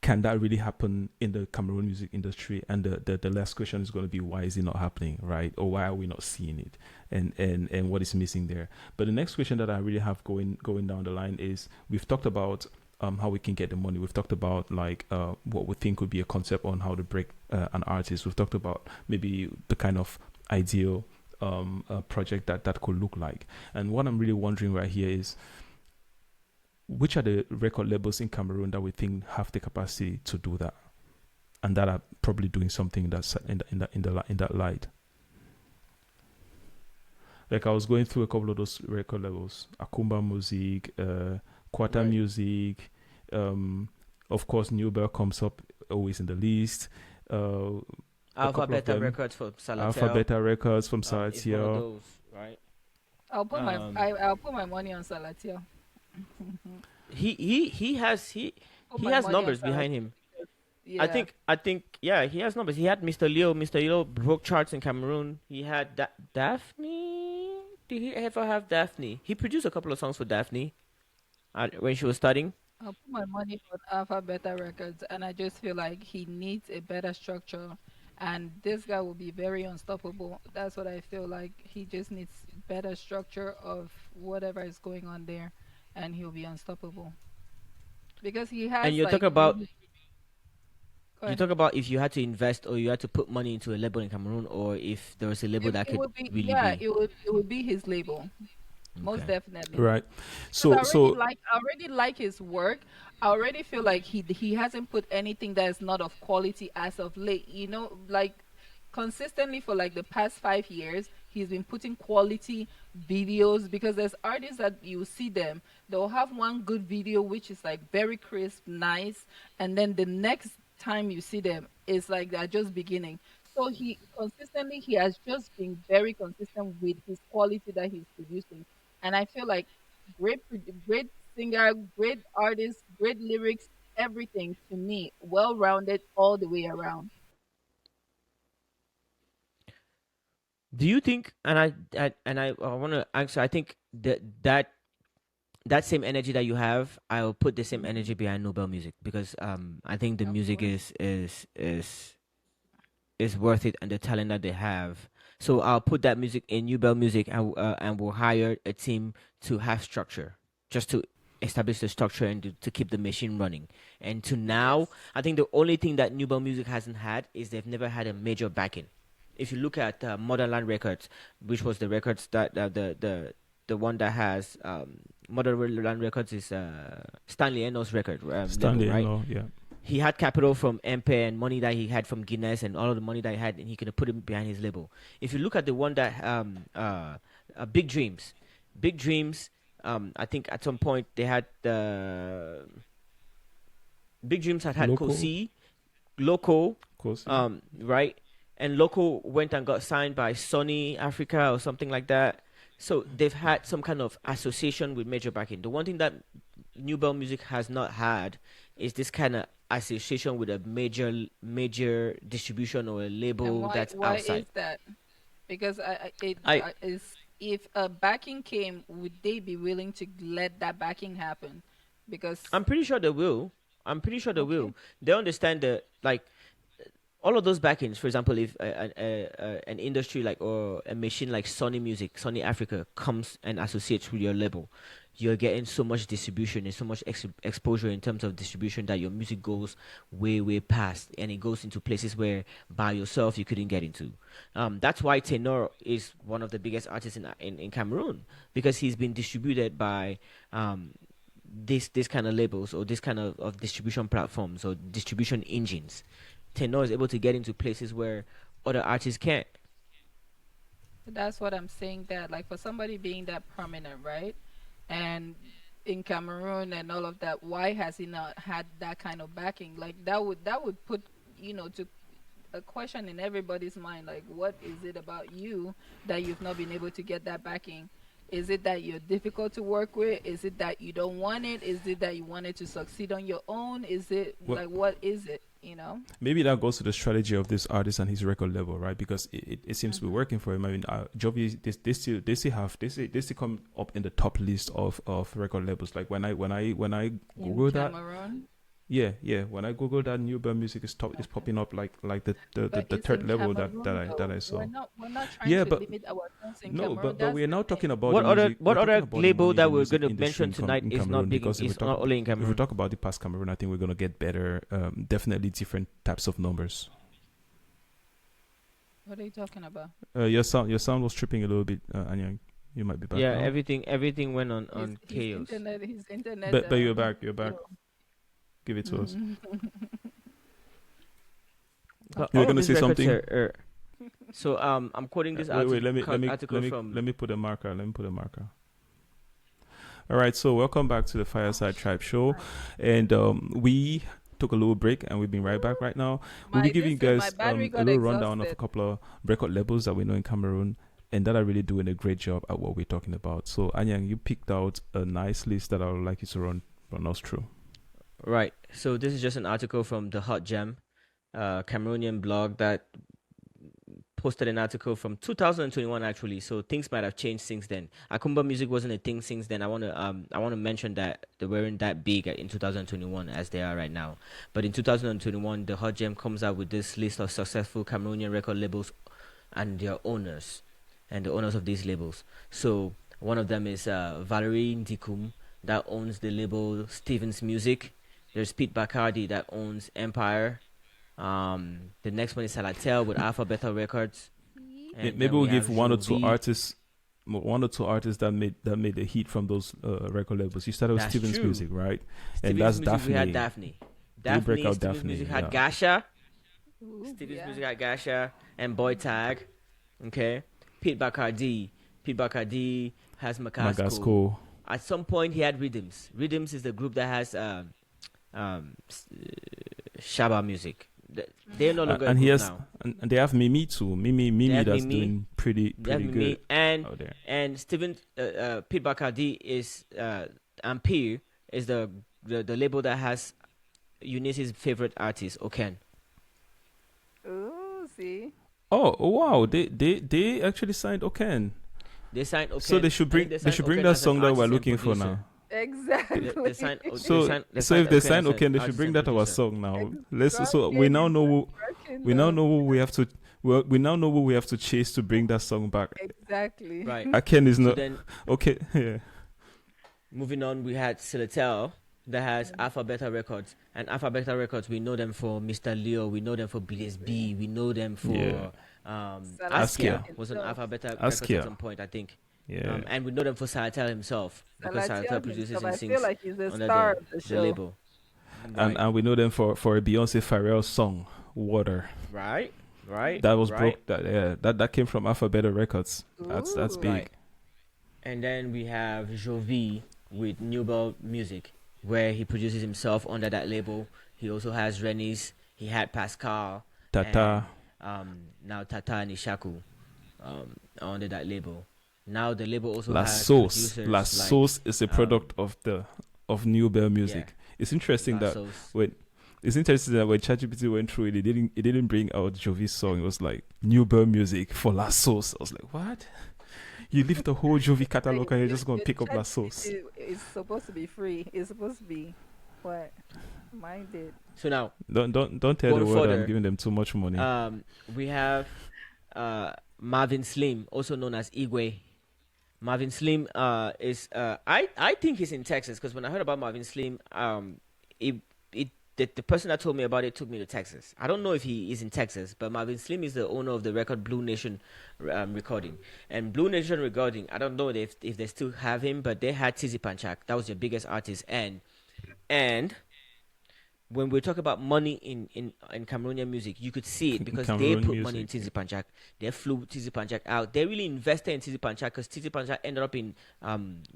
can that really happen in the Cameroon music industry? And the last question is going to be, why is it not happening, right? Or why are we not seeing it? And what is missing there? But the next question that I really have going down the line is, we've talked about how we can get the money. We've talked about like what we think would be a concept on how to break an artist. We've talked about maybe the kind of ideal project that could look like. And what I'm really wondering right here is, which are the record labels in Cameroon that we think have the capacity to do that, and that are probably doing something that's in that light? Like, I was going through a couple of those record labels: Akumba Music, Quarter Right. Music, of course, Newbell comes up always in the list. A Alpha couple of Beta them, Records for Alpha Salatel. Beta Records from Is one of Salatiel. those, right? I, Um, I'll put my money on Salatio. Put he my has money on numbers behind Salatio. him. Yeah. I think yeah, he has numbers. He had Mr. Leo. Mr. Leo broke charts in Cameroon. He had Daphne. Did he ever have Daphne? He produced a couple of songs for Daphne when she was studying. I'll put my money on Alpha Beta Records, and I just feel like he needs a better structure, and this guy will be very unstoppable. That's what I feel like. He just needs better structure of whatever is going on there, and he'll be unstoppable because he And has you talk like about really. Go you ahead. talk about if you had to invest or you had to put money into a label in Cameroon, or if there was a label that It could would be, really yeah, be it would be his label, most okay. definitely. Right. Because So so I already like his work. I already feel like he hasn't put anything that is not of quality as of late. Like consistently for like the past 5 years, he's been putting quality videos, because there's artists that you see them, they'll have one good video which is like very crisp, nice, and then the next time you see them, it's like they're just beginning. So he has just been very consistent with his quality that he's producing, and I feel like great singer, great artist, great lyrics, everything to me, well rounded all the way around. Do you think? I want to answer. I think that same energy that you have, I'll put the same Hmm. energy behind Nobel Music, because I think the Of music course. is worth it, and the talent that they have. So I'll put that music in Nobel Music, and we'll hire a team to have structure, just to establish the structure and to keep the machine running. And to now, Yes. I think the only thing that Nobel Music hasn't had is they've never had a major backing. If you look at Modern Records, which was the records that the one that has Modern Records is Stanley Eno's record label, Stanley and right? Law, yeah. He had capital from MP and money that he had from Guinness and all of the money that he had, and he could have put it behind his label. If you look at the one that Big Dreams, Big Dreams, I think at some point they had the Big Dreams had Local, Kosi, Loco, Kosi. right? And Loco went and got signed by Sony Africa or something like that. So they've had some kind of association with major backing. The one thing that New Bell Music has not had is this kind of association with a major distribution or a And label that's why outside. is that? Because I is if a backing came, would they be willing to let that backing happen? Because I'm pretty sure they will. I'm pretty sure they okay, will. They understand the like all of those backings. For example, if an industry like or a machine like Sony Music, Sony Africa comes and associates with your label, you're getting so much distribution and so much exposure in terms of distribution that your music goes way past, and it goes into places where by yourself you couldn't get into. That's why Tenor is one of the biggest artists in Cameroon, because he's been distributed by um, this kind of labels or this kind of distribution platforms or distribution engines. Tenor is able to get into places where other artists can't. that's what I'm saying. That like for somebody being that prominent, right? And in Cameroon and all of that, why has he not had that kind of backing? Like that would put to a question in everybody's mind, like what is it about you that you've not been able to get that backing? Is it that you're difficult to work with? Is it that you don't want it? Is it that you wanted to succeed on your own? Is it Well, like what is it? maybe that goes to the strategy of this artist and his record label, right? Because it seems to be Mhm. working for him. I mean, Jovi, they still come up in the top list of record labels. Like when I In Google that, Cameroon. yeah. When I Google that, New Burn Music is Okay. popping up like But the it's third in level that Cameroon I though. We're saw. not we're not trying Yeah, to but limit ourselves in no, Cameroon. but That's we're the now talking thing. about the music. What We're talking other about the label money the that we're music gonna industry mention tonight in is not Cameroon. big in, Because is not only in if we Cameroon? talk about the past Cameroon, I think we're gonna get better. Definitely different types of numbers. What are you talking about? Your sound was tripping a little bit, Anya. You might be back Yeah, now. everything went His on his chaos. internet his internet But you're is back. You're back. slow. Give it to us. Mhm. But You were all of gonna these say records something. are so I'm quoting this Wait. article Let from. me put a marker. Let me put a marker. All right. So welcome back to the Oh Fireside shit. Tribe Show, and we took a little break and we've been right back right now. We'll be My giving you my guys battery a got little rundown of a exhausted. couple of record labels that we know in Cameroon and that are really doing a great job at what we're talking about. So Anyang, you picked out a nice list that I would like you to run us through. Right. So this is just an article from the Hot Gem, Cameroonian blog that posted an article from 2021 actually. So things might have changed since then. Akumba music wasn't a thing since then. I want to mention that they weren't that big in 2021 as they are right now. But in 2021, the Hot Gem comes out with this list of successful Cameroonian record labels and their owners and the owners of these labels. So one of them is Valerie Ndikum that owns the label Stevens Music. There's Pete Bacardi that owns Empire. The next one is Salatel with Alpha Beta Records, and Maybe then we we'll give have Jovi. one or two artists that made the heat from those record labels. You started with That's Steven's true. music, right? And Stevens that's Music, we had Daphne. Daphne. You break out Stevens Daphne, Music had yeah. Gasha. Ooh, Stevens yeah. Music had Gasha and Boy Tag. Okay. Pete Bacardi. Pete Bacardi has Macasco. Magasco. At some point, he had Rhythms. Rhythms is the group that has um, Shaba Music. They're no longer a And he group has now. and they have Mimi too. They Mimi have that's Mimi. doing pretty They have good Mimi out there. and Steven Pete Bacardi is Ampere is the label that has Eunice's favorite artist, Oken. Ooh, see. Oh wow, they actually signed Oken. They signed So Oken. I think they they signed should bring Oken that as an song that we're artist and looking for producer. now. Exactly. So They so signed if they Oken sign as an Oken, they should artist bring and that our producer. song now. Let's so Exactly. we now know what we have to we now know what we have to chase to bring that song back. Exactly. Right. Aken is So not then okay. Yeah. moving on, we had Silatel that has Alpha Beta Records, and Alpha Beta Records we know them for Mr. Leo, we know them for BSB, we know them Yeah. for Salatiel Askia. Askia was on himself. Alpha Beta Records at Askia. some point, I think. Yeah. And we know them for Silatel himself because Silatel Salatiel produces himself. and I feel sings like he's the under star of the the show. label. And Right, we know them for a Beyonce Pharrell song, Water. right, right, That was right, broke. That came from Alphabeta Records. That's Ooh. big. right. And then we have Jovi with Newbell Music, where he produces himself under that label. He also has Rennie's. He had Pascal Tata, and now Tata and Ishaku under that label. Now the label also La has Sauce. La producers like Sauce is a product of New Bell yeah, Music. It's interesting La that Sauce. when when ChatGPT went through it, it didn't bring out Jovi's song. It was like New Bell Music for La Sauce. I was like, what? You leave the whole Jovi catalog and you're just gonna Your pick up La chat Sauce. is supposed to be free. It's supposed to be what? Mine did. So now Don't tell the going world I'm further, giving them too much money. we have Marvin Slim, also known as Igwe. Marvin Slim is I think he's in Texas because when I heard about Marvin Slim, it it the person that told me about it took me to Texas. I don't know if he is in Texas, but Marvin Slim is the owner of the record Blue Nation Recording. And Blue Nation Recording, I don't know if they still have him, but they had Tizi Panchak. That was their biggest artist, and when we talk about money in Cameroonian music, you could see it because they Cameroon put money in music. Tizi Panchak. They flew Tizi Panchak out. They really invested in Tizi Panchak because Tizi Panchak ended up in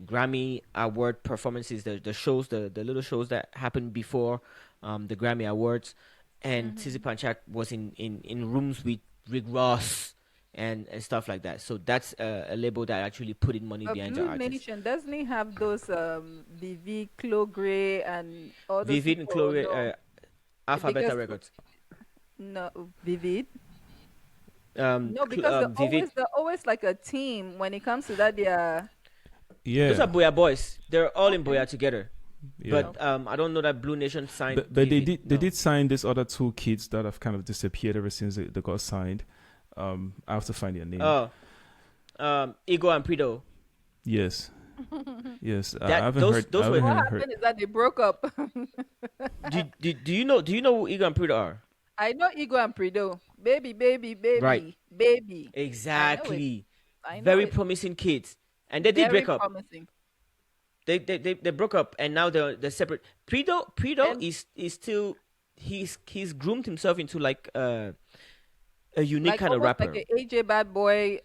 Grammy Award performances, the shows, the little shows that happened before the Grammy Awards. And Tizi Mm-hmm. Panchak was in rooms with Rick Ross and stuff like that. So that's a label that actually put in money But behind the Blue artist. Nation doesn't he have those Vivi, Chloe Gray, and all those Vivid and people? Chloe, No, Alpha Beta because Records. no Vivid. No, because Vivid. they're always like a team when it comes to that. They are Those are Yeah, Boya boys. They're all in okay. Boya together. yeah. But Okay. I don't know that Blue Nation signed But Vivid. they No. did sign these other two kids that have kind of disappeared ever since they got signed. I have to find their name. Oh, Ego and Prido. Yes, yes. I That haven't heard. I those haven't were. What even heard. happened is that they broke up. Do you know who Ego and Prido are? I know Ego and Prido. Baby, baby, Right. baby, baby. I know it. Exactly. I know Very it. promising kids, and they did Very break up. promising. They broke up, and now they're separate. Prido And is still he's groomed himself into like a unique like kind of almost like rapper. a AJ Bad Boy.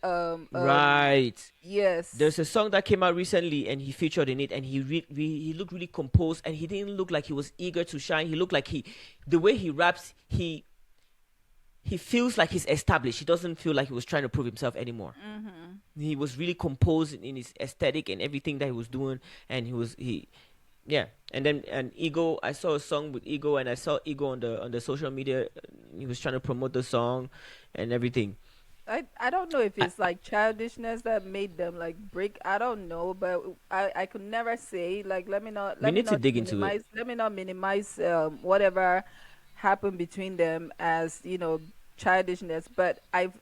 Right. Yes. There's a song that came out recently, and he featured in it, and he looked really composed, and he didn't look like he was eager to shine. He looked like the way he raps, he feels like he's established. He doesn't feel like he was trying to prove himself anymore. He was really composed in his aesthetic and everything that he was doing, and yeah. And then and Ego, I saw a song with Ego, and I saw Ego on the social media. He was trying to promote the song and everything. I don't know if I, it's like childishness that made them like break. I don't know, but I could never say like we need to dig into it. let me not minimize whatever happened between them as childishness. But I've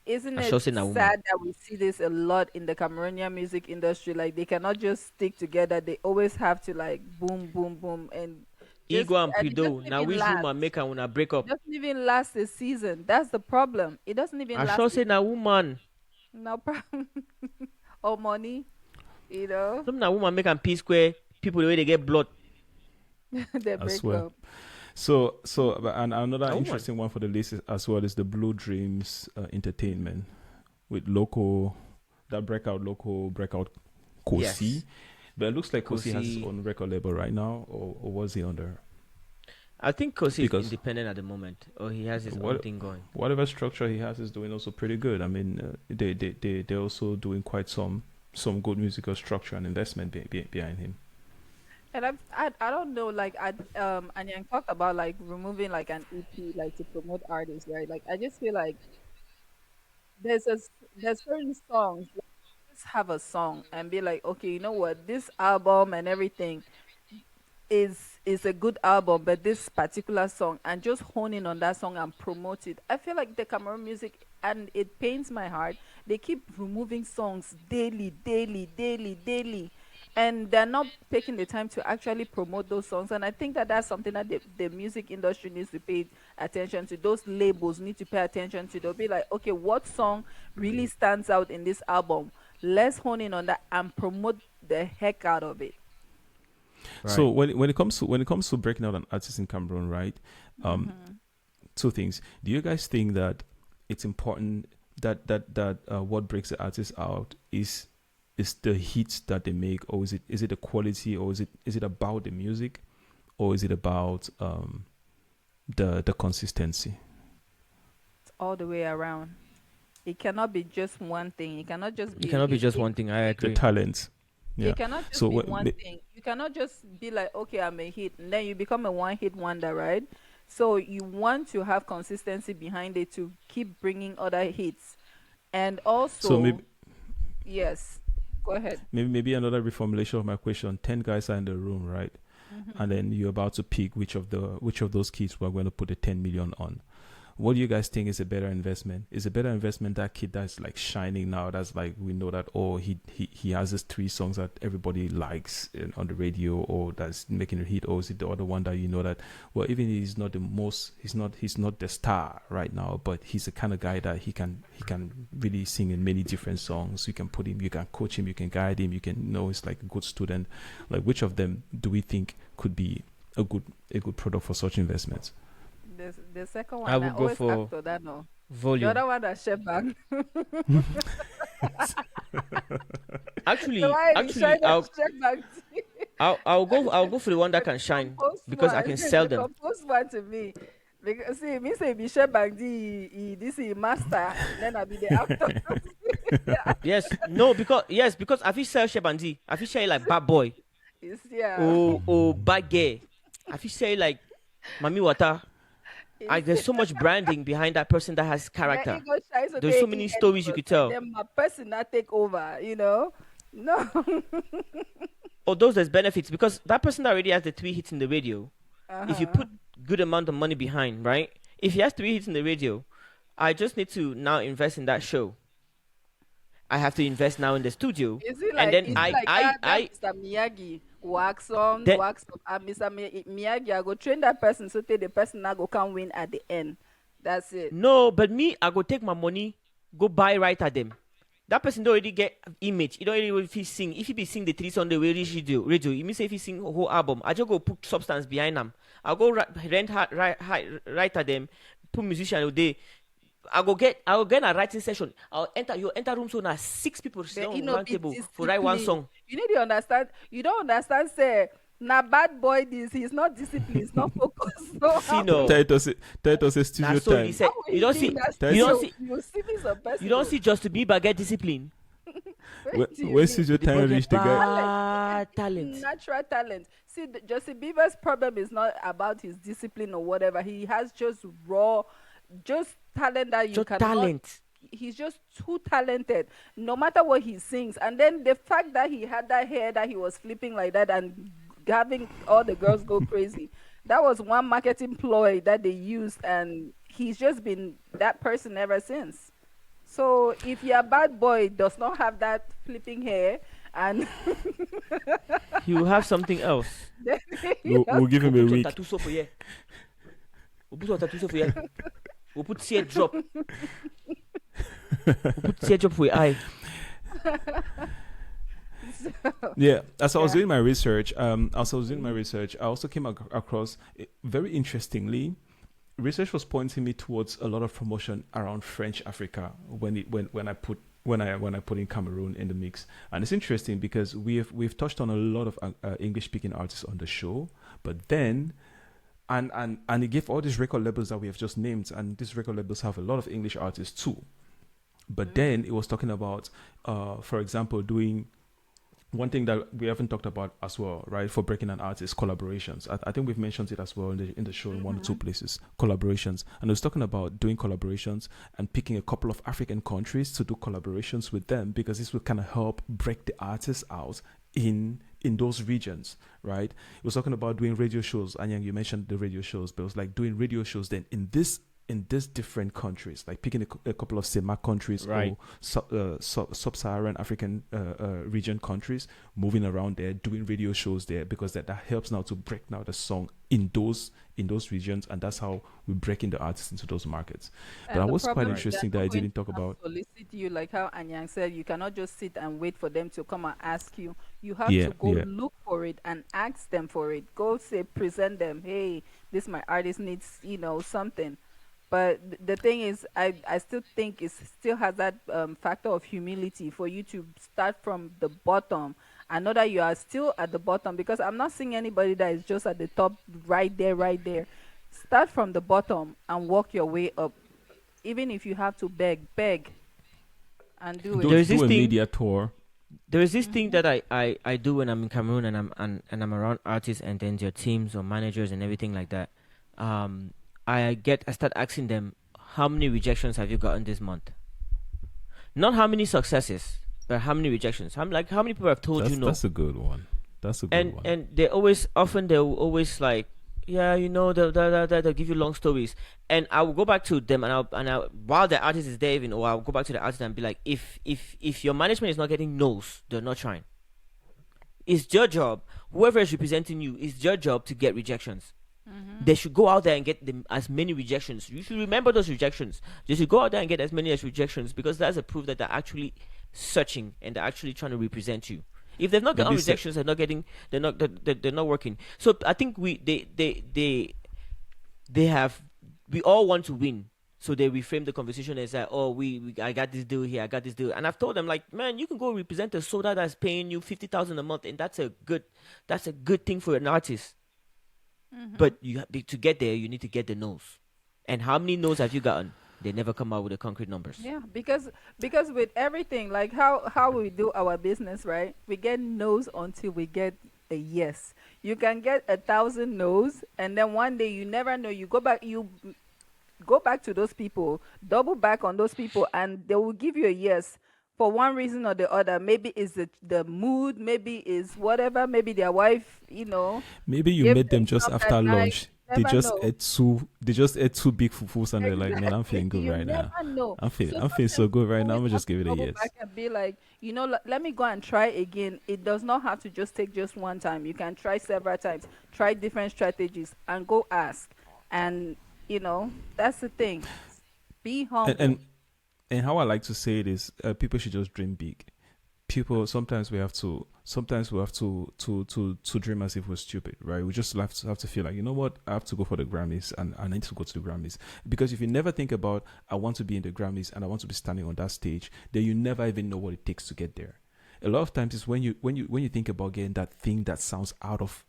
isn't I it sure saying a woman. sad that we see this a lot in the Cameroonian music industry? Like they cannot just stick together. They always have to like boom, boom, boom, Ego and and it Prido. doesn't Now even which last. woman make her wanna break up? It doesn't even last a season. That's the problem. It doesn't even I last sure a say na woman. no problem. Or money, you know, Some na woman make am P square. People the way they get blood. they I break swear. up. And another A woman. interesting one for the list as well is the Blue Dreams Entertainment with local breakout Kosi. Yes. But it looks like Kosi has his Kosi. own record label right now, or was he under? I think Kosi is Because independent at the moment, or he has his own what thing going. whatever structure he has is doing also pretty good. I mean, they're also doing quite some good musical structure and investment behind him. And I don't know, like and you talked about like removing like an EP like to promote artists, right? Like I just feel like there's certain songs like, just have a song and be like, okay, you know what, this album and everything is a good album, but this particular song and just hone in on that song and promote it. I feel like the Cameroon music and it pains my heart. They keep removing songs daily, daily, daily, daily. And they're not taking the time to actually promote those songs. And I think that that's something that the music industry needs to pay attention to. Those labels need to pay attention to. They'll be like, okay, what song really stands out in this album? Let's hone in on that and promote the heck out of it. So Right. when it comes to breaking out an artist in Cameroon, right? Um, Hmm. Two things. Do you guys think that it's important that what breaks the artist out is the hits that they make, or is it the quality, or is it about the music, or is it about the consistency? It's all the way around. It cannot be just one thing. It cannot just It be cannot be just one thing. I The agree. talent. Yeah. it cannot just So be one thing. You cannot just be like, okay, I'm a hit, and then you become a one hit wonder, right? So you want to have consistency behind it to keep bringing other hits. And so also, yes, go ahead. maybe another reformulation of my question. 10 guys are in the room, right? And then you're about to pick which of those kids we're going to put the 10 million on. What do you guys think is a better investment? Is a better investment that kid that's like shining now? That's like we know that he has his three songs that everybody likes on the radio, or that's making a hit, or is it the other one that you know that even he's not the most, he's not the star right now, but he's the kind of guy that he can really sing in many different songs. You can put him, you can coach him, you can guide him, you can know he's like a good student. Like which of them do we think could be a good product for such investments? The second I one, I would go always for act to that no. The volume. other one, that share bag. The Actually, one you actually, shine that share bag. I'll go for the one that The can shine compost because I one, can sell the them. compost one to me. Because see, me say be share bag this is master. Then I be the actor. Yes, no, because I feel sell Shebandi. I feel sell like bad boy It's yeah. or bad gay. I feel say like Mami Wata. There's It's so much branding behind that person that has then character. it go shine so There's so they many stories you first, could and tell. then my person not take over. No. Although there's benefits because that person that already has the 3 hits in the radio, if you Uh-huh. put good amount of money behind, right? If he has 3 hits in the radio, I just need to now invest in that show. I have to invest now in the studio, and then Is it like that I Mr. Miyagi wax on, then wax up, and Mr. Miyagi, I go train that person so that the person now go can win at the end. That's it. no, but me, I go take my money, go buy right at them. That person don't already get image. He don't already know if he sing. If he be sing the 3 Sunday way radio, you mean say if he sing whole album, I just go put substance behind them. I'll go right at them, put musician there. I will get a writing session. You enter room so now 6 people sit But down round be table for write one disciplined. song. You need to understand. You don't understand. Say, na bad boy. This he's not disciplined. He's not focused. So See no. Tell us a Now studio so he time. said how will you don't think see that That's- you don't still see you see me some person? you don't see Justin Bieber get discipline. What do you When mean? studio The time boy reach get the guy? bad talent. Natural talent. See, Justin Bieber's problem is not about his discipline or whatever. He has just raw, just talent that you Just cannot. talent. He's just too talented, no matter what he sings. And then the fact that he had that hair that he was flipping like that and having all the girls go crazy, that was one marketing ploy that they used, and he's just been that person ever since. So if your bad boy does not have that flipping hair, and He will have something else. then We'll give him a We'll put some week. tattoo so for you. We'll put some tattoo so for you. We'll put teardrop. We'll put teardrop for your eye. Yeah, as I was Yeah. doing my research, I also came across very interestingly. Research was pointing me towards a lot of promotion around French Africa when I put in Cameroon in the mix, and it's interesting because we've touched on a lot of English speaking artists on the show, but then. And it gave all these record labels that we have just named, and these record labels have a lot of English artists too. But then it was talking about, for example, doing one thing that we haven't talked about as well, right? For breaking an artist, collaborations. I think we've mentioned it as well in the show in one or two places. Collaborations, and I was talking about doing collaborations and picking a couple of African countries to do collaborations with them, because this will kind of help break the artists out in those regions, right? It was talking about doing radio shows, and you mentioned the radio shows, but it was like doing radio shows then in these different countries, like picking a couple of CEMAC countries, Right. or sub-Saharan African region countries, moving around there, doing radio shows there, because that helps now to break now the song in those regions, and that's how we break in the artists into those markets. But And that the was quite problem is interesting they're that I not going didn't talk to about. solicit you, like how Anyang said. You cannot just sit and wait for them to come and ask you. You have Yeah, to go yeah. look for it and ask them for it. Go say, present them. Hey, this my artist needs, something. But the thing is, I still think it still has that factor of humility for you to start from the bottom. I know that you are still at the bottom, because I'm not seeing anybody that is just at the top, right there, right there. Start from the bottom and work your way up. Even if you have to beg and do Do, it. There's do this a thing- media tour. There is this thing that I do when I'm in Cameroon and I'm around artists and then their teams or managers and everything like that. I start asking them, how many rejections have you gotten this month? Not how many successes, but how many rejections. I'm like, how many people have told you no? That's a good one. That's a good one. And they'll always like, yeah, they'll give you long stories, and I will go back to them, and while the artist is there, even, or I'll go back to the artist and be like, if your management is not getting no's, they're not trying. It's your job. Whoever is representing you, it's your job to get rejections. They should go out there and get as many rejections. You should remember those rejections. They should go out there and get as many as rejections, because that's a proof that they're actually searching and they're actually trying to represent you. If they've not But gotten they said rejections, they're not working. So I think they have, we all want to win. So they reframe the conversation as like, oh, I got this deal here, I got this deal, and I've told them like, man, you can go represent a soda that's paying you 50,000 a month, and that's a good thing for an artist. Hmm. But to get there, you need to get the no's. And how many no's have you gotten? They never come out with the concrete numbers. Yeah, because with everything, like how we do our business, right? We get no's until we get a yes. You can get 1,000 no's, and then one day you never know. You go back to those people, double back on those people, and they will give you a yes for one reason or the other. Maybe it's the mood, maybe it's whatever, maybe their wife, maybe you gave met them them just stuff that after night. lunch. You never know. They just ate two big fufus and they're like, man, I'm Exactly. feeling good You right now. never know. So I'm feeling so sometimes good you right now. always I'm gonna have just to give it a double back yes. and be like, let me go and try again. It does not have to just take just one time. You can try several times, try different strategies, and go ask. And, that's the thing. Be And humble. and, and how I like to say it is, people should just dream big. People sometimes we have to dream as if we're stupid, right? We just have to feel like, you know what, I have to go for the Grammys and I need to go to the Grammys. Because if you never think about, I want to be in the Grammys and I want to be standing on that stage, then you never even know what it takes to get there. A lot of times it's when you think about getting that thing that sounds out of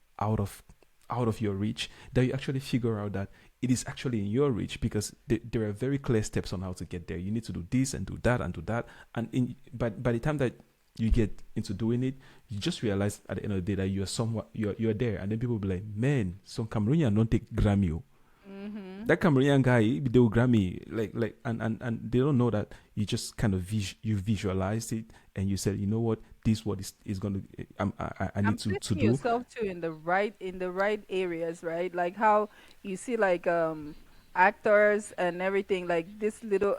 your reach, that you actually figure out that it is actually in your reach, because there are very clear steps on how to get there. You need to do this and do that and do that, and by the time that you get into doing it, you just realize at the end of the day that you're there, and then people will be like, man, some Cameroonian don't take Grammy. Oh. Mm-hmm. That Cameroonian guy, they will Grammy, and they don't know that you just kind of you visualized it, and you said, you know what, this what is going to I need I'm to placing do. yourself too in the right areas, right? Like how you see like actors and everything, like this little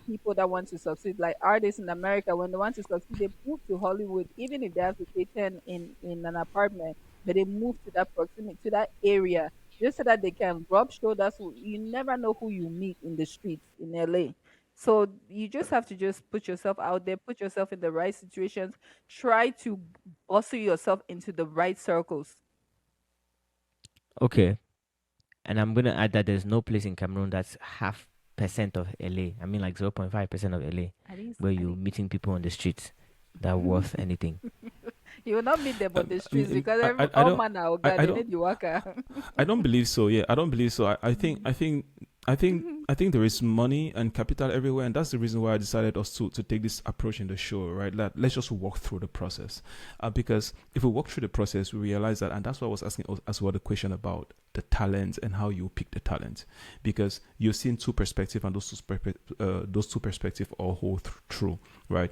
people that want to succeed, like artists in America, when they want to succeed, they move to Hollywood, even if they have to stay 10 in an apartment, but they move to that proximity, to that area, just so that they can rub shoulders. You never know who you meet in the streets in LA. So you just have to just put yourself out there, put yourself in the right situations, try to bustle yourself into the right circles. Okay. And I'm gonna add that there's no place in Cameroon that's half percent of LA. I mean like 0.5% of LA I didn't, where I you're didn't. meeting people on the streets that are worth anything. You will not meet them on the I streets mean, because I all don't man are I, God, I they don't need the worker. I don't believe so. Yeah, I don't believe so. I think there is money and capital everywhere, and that's the reason why I decided us to take this approach in the show, right? Let's just walk through the process, because if we walk through the process, we realize that, and that's why I was asking as well the question about the talent and how you pick the talent, because you're seeing two perspectives, and those two perspectives all hold true, right?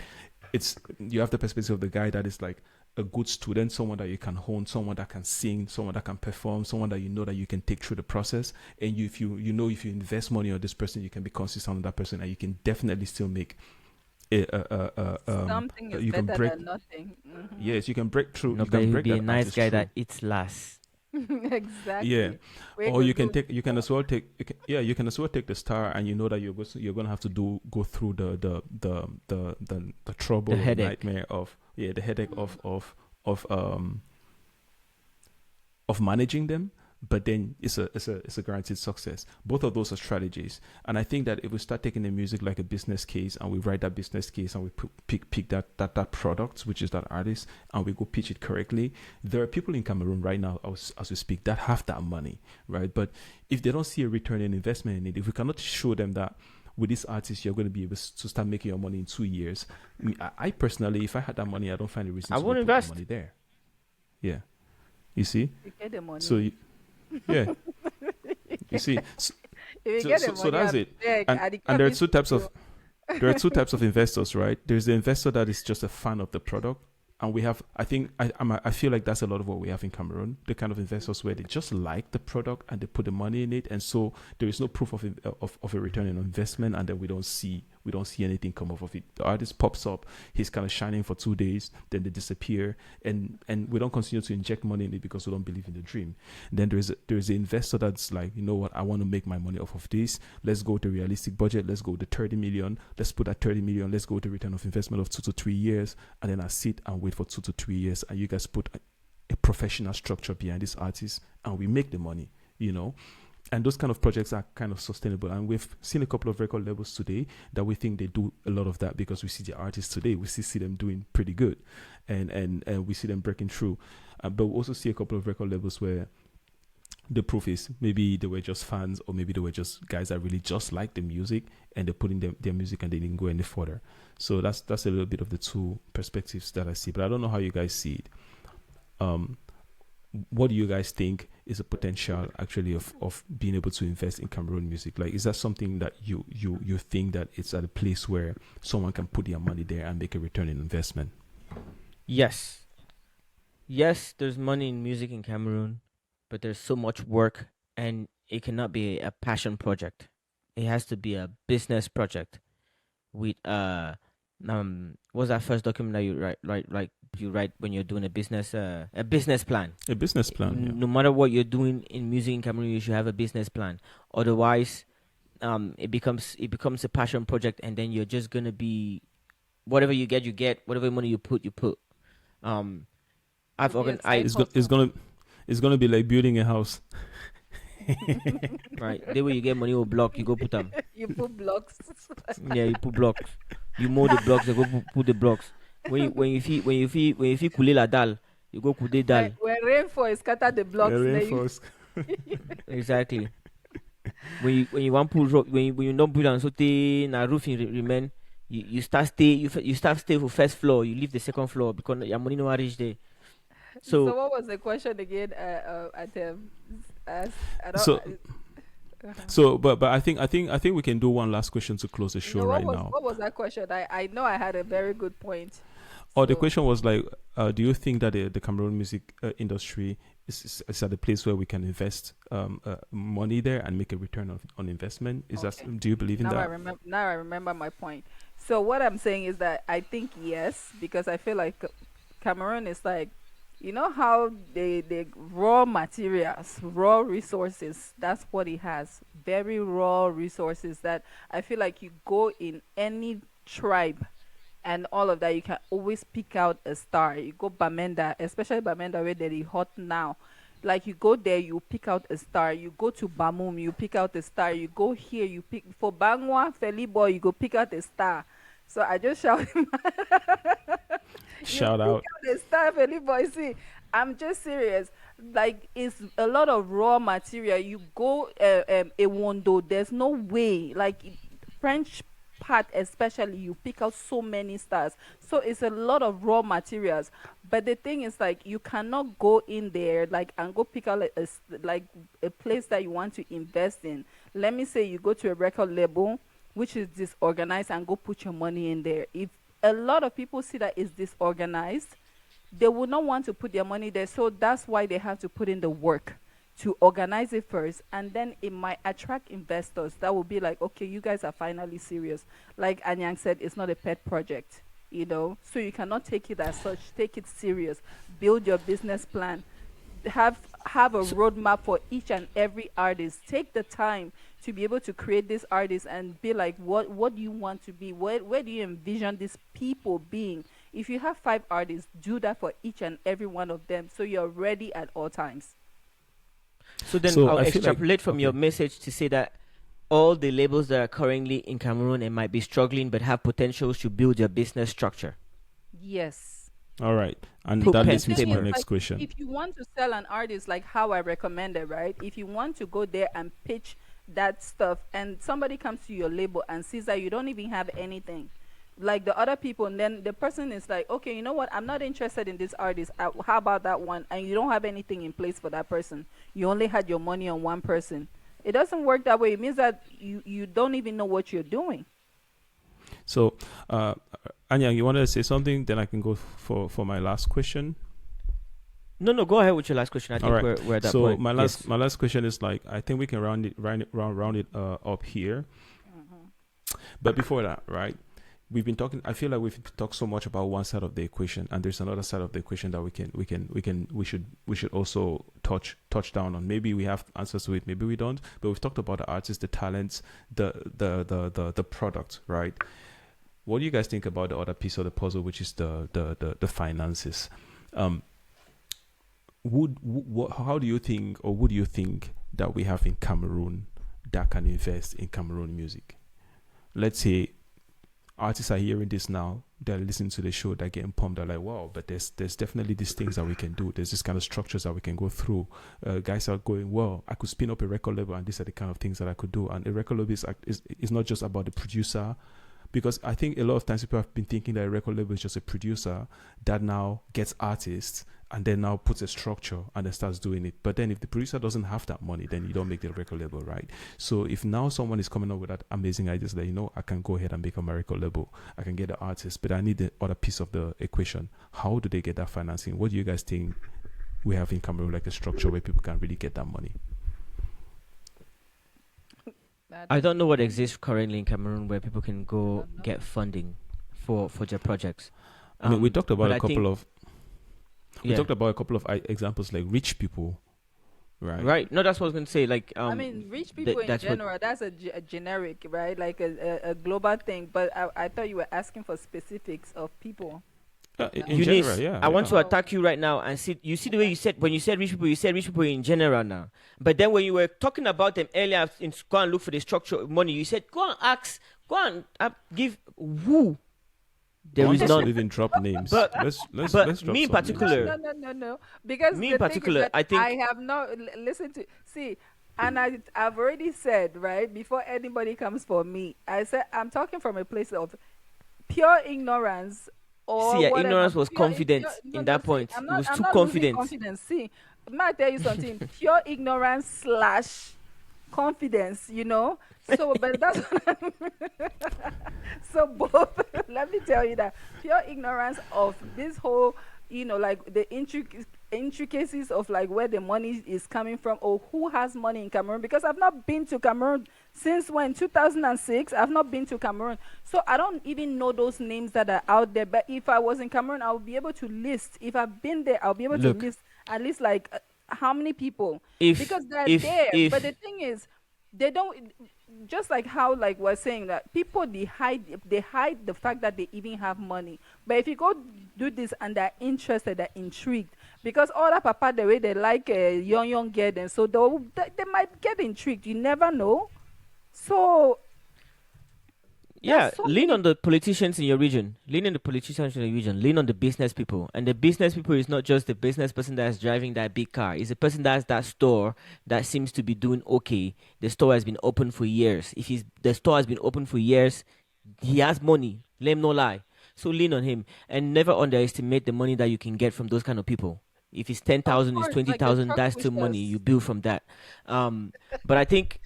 It's you have the perspective of the guy that is like a good student, someone that you can hone, someone that can sing, someone that can perform, someone that you know that you can take through the process. And if you invest money on this person, you can be consistent on that person, and you can definitely still make Something is you can better break. than nothing. Hmm. Yes, you can break through. No, You but can he'll break be a that nice artist guy that through. eats last. Yeah, Exactly. We or go you can do. take. You can as well take. You can as well take the star, and you know that you're gonna have to go through the The trouble or the headache. nightmare of, yeah, the headache Mm. of um of managing them, but then it's a guaranteed success. Both of those are strategies, and I think that if we start taking the music like a business case, and we write that business case, and we pick that product, which is that artist, and we go pitch it correctly, there are people in Cameroon right now, as we speak, that have that money, right? But if they don't see a return in investment in it, if we cannot show them that with this artist you're going to be able to start making your money in 2 years, I personally, if I had that money, I don't find a reason I to go won't put my invest. money there. Yeah, you see. You get the So money. yeah, you see. If you So get so, the so money, I that's it. beg, And and the and there are chemist two types you. of investors, right? There's the investor that is just a fan of the product, and we have. I feel like that's a lot of what we have in Cameroon. The kind of investors where they just like the product and they put the money in it, and so there is no proof of a return on investment, and then we don't see anything come off of it. The artist pops up, he's kind of shining for 2 days, then they disappear, and we don't continue to inject money in it because we don't believe in the dream. Then there's an investor that's like, you know what, I want to make my money off of this. Let's go to realistic budget. Let's go to 30 million. Let's put that 30 million. Let's go to return of investment of 2 to 3 years, and then I sit and wait for 2 to 3 years, and you guys put a professional structure behind this artist, and we make the money, you know. And those kind of projects are kind of sustainable, and we've seen a couple of record labels today that we think they do a lot of that, because we see the artists today, we see them doing pretty good, and we see them breaking through. But we also see a couple of record labels where the proof is maybe they were just fans, or maybe they were just guys that really just like the music, and they're putting their music and they didn't go any further. So that's a little bit of the two perspectives that I see, but I don't know how you guys see it. What do you guys think is a potential actually of being able to invest in Cameroon music? Like, is that something that you think that it's at a place where someone can put their money there and make a return in investment? Yes, there's money in music in Cameroon, but there's so much work, and it cannot be a passion project. It has to be a business project. With what's that first document that you write when you're doing a business plan? A business plan, yeah. No matter what you're doing in music in Cameroon, you should have a business plan. Otherwise, it becomes a passion project, and then you're just gonna be whatever you get, whatever money you put. It's gonna be like building a house. Right, the way you get money with block, you go put them. You put blocks. Yeah, you put blocks. You mow the blocks, you go put the blocks. When you feel couler la dalle, you go couler dalle. When rain falls, scatter the blocks. Exactly. When you want pull rock, when you don't put on so na roof remain, you start stay for first floor, you leave the second floor because your money no reach there. So what was the question again? But I think we can do one last question to close the show now. What was that question? I know I had a very good point. The question was like, do you think that the Cameroon music industry is at a place where we can invest money there and make a return on investment? Do you believe in that? Now I remember my point. So what I'm saying is that I think yes, because I feel like Cameroon is like, you know how the raw materials, raw resources, that's what it has. Very raw resources that I feel like you go in any tribe and all of that, you can always pick out a star. You go Bamenda, especially Bamenda where they're hot now. Like you go there, you pick out a star. You go to Bamum, you pick out a star. You go here, you pick for Bangwa, Feliboy, you go pick out a star. So I just shout him. Shout out. The star, Feliboy. See, I'm just serious. Like it's a lot of raw material. You go a Wondo, there's no way. Like French part especially, you pick out so many stars. So it's a lot of raw materials. But the thing is, like, you cannot go in there like and go pick out a place that you want to invest in. Let me say you go to a record label which is disorganized and go put your money in there. If a lot of people see that it's disorganized, they will not want to put their money there. So that's why they have to put in the work to organize it first, and then it might attract investors that will be like, okay, you guys are finally serious. Like Anyang said, it's not a pet project, you know, so you cannot take it as such. Take it serious. Build your business plan. Have a roadmap for each and every artist. Take the time to be able to create this artist and be like, what do you want to be? Where do you envision these people being? If you have 5 artists, do that for each and every one of them, so you're ready at all times. So then I'll extrapolate from your message to say that all the labels that are currently in Cameroon and might be struggling but have potential should build their business structure. Yes. All right. And that leads me to my next question. If you want to sell an artist, like how I recommended, right? If you want to go there and pitch that stuff and somebody comes to your label and sees that you don't even have anything, like the other people, and then the person is like, okay, you know what, I'm not interested in this artist, how about that one? And you don't have anything in place for that person. You only had your money on one person. It doesn't work that way. It means that you don't even know what you're doing. So Anya, you wanted to say something, then I can go for my last question. No, go ahead with your last question. I think we're at that point. So my last question is, like, I think we can round it up here. But before that, right? We've been talking. I feel like we've talked so much about one side of the equation, and there's another side of the equation that we should also touch down on. Maybe we have answers to it, maybe we don't. But we've talked about the artists, the talents, the product, right? What do you guys think about the other piece of the puzzle, which is the finances? Um, how do you think, or would you think that we have in Cameroon that can invest in Cameroon music? Let's say artists are hearing this now, they're listening to the show, they're getting pumped, they're like, wow, but there's definitely these things that we can do, there's this kind of structures that we can go through. Guys are going, well, I could spin up a record label and these are the kind of things that I could do. And a record label is not just about the producer, because I think a lot of times people have been thinking that a record label is just a producer that now gets artists and then now puts a structure and then starts doing it. But then if the producer doesn't have that money, then you don't make the record label, right? So if now someone is coming up with that amazing ideas that, I can go ahead and make a record label, I can get the artist, but I need the other piece of the equation. How do they get that financing? What do you guys think we have in Cameroon, like a structure where people can really get that money? I don't know what exists currently in Cameroon where people can go get funding for their projects. I mean, we talked about a couple of examples, like rich people, right? Right. No, that's what I was going to say. Like, I mean, rich people in general, that's a generic, right? Like a global thing. But I thought you were asking for specifics of people. In general, yeah. I want to attack you right now and see. You see the way you said, when you said rich people, you said rich people in general now. But then when you were talking about them earlier, go and look for the structure of money, you said go and give who. There is none. Even drop names. But let's drop me in particular. No. Because me in particular, I think I have not listened to. See, and I've already said, right, before anybody comes for me, I said I'm talking from a place of pure ignorance. Or ignorance was confident in that point. It was too confident. Confidence. See, I might tell you something. Pure ignorance / confidence. So, but that's so both. Let me tell you that pure ignorance of this whole, like the intricacies of like where the money is coming from or who has money in Cameroon. Because I've not been to Cameroon since when 2006. I've not been to Cameroon, so I don't even know those names that are out there. But if I was in Cameroon, I would be able to list. If I've been there, I'll be able to list at least like how many people because they're there. But the thing is, they don't. Just like how like we're saying that people they hide the fact that they even have money. But if you go do this and they're interested, they're intrigued because all that papa the way they like a young girl, and so they might get intrigued. You never know. So lean on the politicians in your region. Lean on the politicians in your region. Lean on the business people. And the business people is not just the business person that's driving that big car. It's the person that has that store that seems to be doing okay. The store has been open for years. The store has been open for years, he has money. Let him no lie. So lean on him and never underestimate the money that you can get from those kind of people. If it's 10,000, it's 20,000. That's still money you build from that. But I think.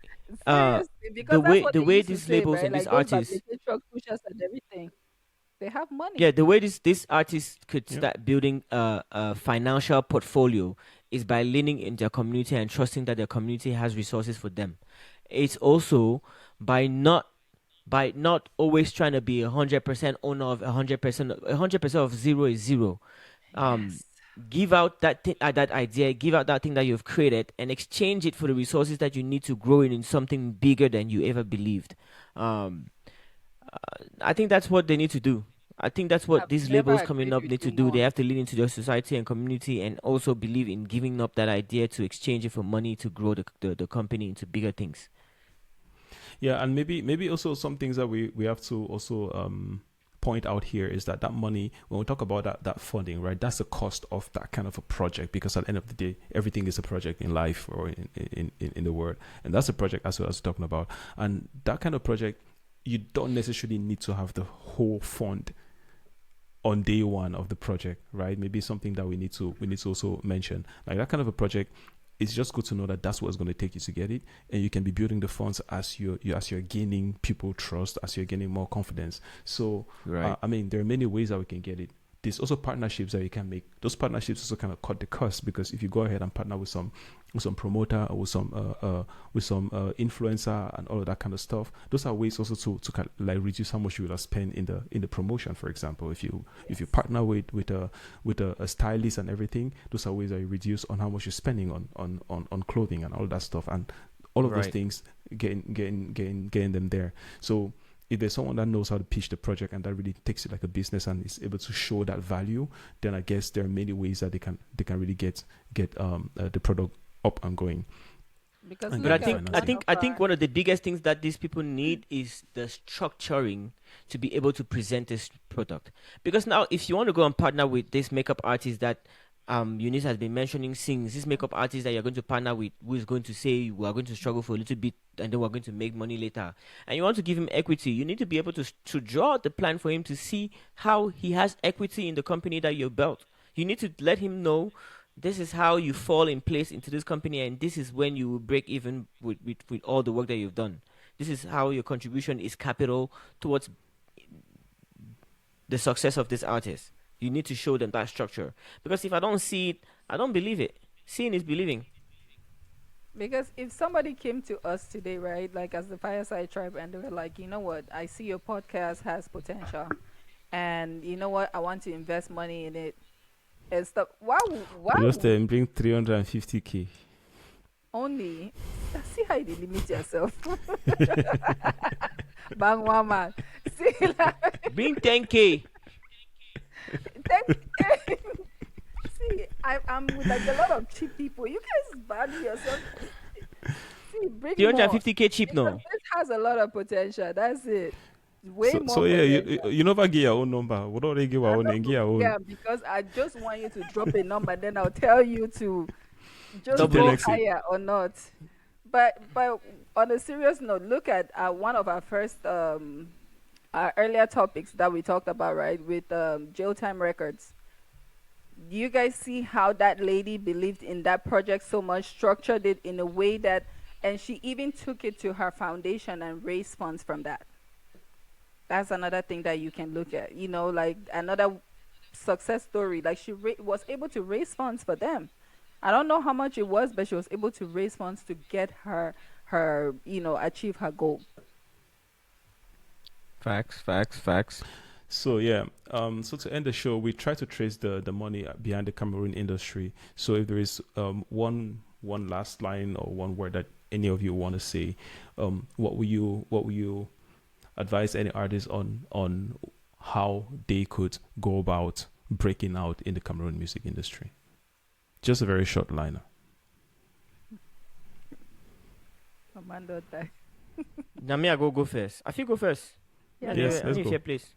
The way these labels and these artists, and everything, they have money. Yeah, the way these artists could start building a financial portfolio is by leaning in their community and trusting that their community has resources for them. It's also by not always trying to be 100% owner of 100%. 100% of zero is zero. Give out that idea, give out that thing that you've created, and exchange it for the resources that you need to grow in something bigger than you ever believed. I think that's what they need to do. I think that's what these labels coming up need to do. They have to lean into their society and community, and also believe in giving up that idea to exchange it for money to grow the company into bigger things. Yeah, and maybe also some things that we have to also point out here is that money, when we talk about that funding, right, that's the cost of that kind of a project, because at the end of the day, everything is a project in life or in the world, and that's a project as well as talking about. And that kind of project, you don't necessarily need to have the whole fund on day one of the project, right? Maybe something that we need to also mention, like that kind of a project. It's just good to know that that's what's going to take you to get it, and you can be building the funds as you're gaining people trust, as you're gaining more confidence. So, right. I mean, there are many ways that we can get it, there's also partnerships that you can make. Those partnerships also kind of cut the cost, because if you go ahead and partner with some promoter, or with some influencer and all of that kind of stuff, those are ways also to kind of like reduce how much you will spend in the promotion. For example, if you partner with a stylist and everything, those are ways that you reduce on how much you're spending on clothing and all that stuff, and all of those Right. things, getting them there. So if there's someone that knows how to pitch the project and that really takes it like a business and is able to show that value, then I guess there are many ways that they can really get the product up and going Because and But I get look the at think I one financing. of think I think our one of the biggest things that these people need is the structuring to be able to present this product. Because now, if you want to go and partner with this makeup artist that Eunice has been mentioning, sings this makeup artist that you're going to partner with, who is going to say we are going to struggle for a little bit and then we're going to make money later, and you want to give him equity, you need to be able to draw the plan for him to see how he has equity in the company that you built. You need to let him know this is how you fall in place into this company, and this is when you will break even with all the work that you've done. This is how your contribution is capital towards the success of this artist. You need to show them that structure, because if I don't see it, I don't believe it. Seeing is believing. Because if somebody came to us today, right, like as the Fireside Tribe, and they were like, you know what, I see your podcast has potential, and you know what, I want to invest money in it and stuff. Just bring 350K. Only see how you limit yourself. Bang one man. See, like, Bring 10K. thank, see, I'm with like a lot of cheap people. You guys value yourself. See, bring more 350K cheap because now. this has a lot of potential. That's it. Way So more yeah, potential. you never get your own number. What do they give our I'm own not and get going our to own get because I just want you to drop a number, then I'll tell you to to just Double go it. 10x it. higher or not. But on a serious note, look at one of our first our earlier topics that we talked about, right, with Jail Time Records. Do you guys see how that lady believed in that project so much, structured it in a way that, and she even took it to her foundation and raised funds from that? That's another thing that you can look at. You know, like another success story. Like she was able to raise funds for them. I don't know how much it was, but she was able to raise funds to get her achieve her goal. Facts, facts, facts. So yeah, so to end the show, we try to trace the money behind the Cameroon industry. So if there is one last line or one word that any of you want to say, what will you advise any artist on how they could go about breaking out in the Cameroon music industry? Just a very short liner. Commando attack. Now me, I go first. I feel go first. Yeah, go Yes, I ahead. let's mean, go. fair place.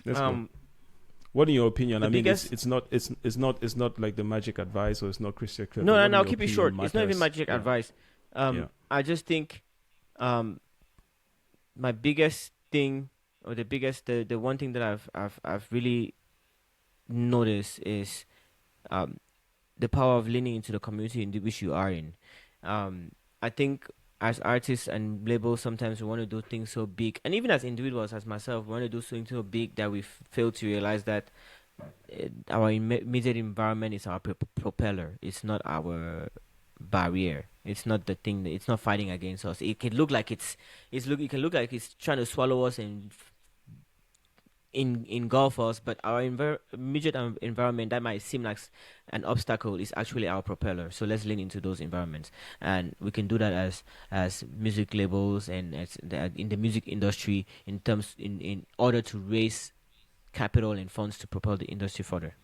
Let's go. Um, What in your opinion? the I mean, biggest. it's not like the magic advice, or it's not Christian clear, No, but no, what no. in I'll your keep it opinion short. It's not even matters? magic Yeah, advice. yeah. I just think, um, my biggest thing, or the one thing that I've really noticed is, um, the power of leaning into the community in which you are in. I think as artists and labels, sometimes we want to do things so big, and even as individuals, as myself, we want to do something so big that we fail to realize that our immediate environment is our propeller. It's not our barrier. It's not the thing. It's not fighting against us. It can look like it can look like it's trying to swallow us and engulf us, but our immediate environment that might seem like an obstacle is actually our propeller. So let's lean into those environments, and we can do that as music labels and in the music industry, in order to raise capital and funds to propel the industry further.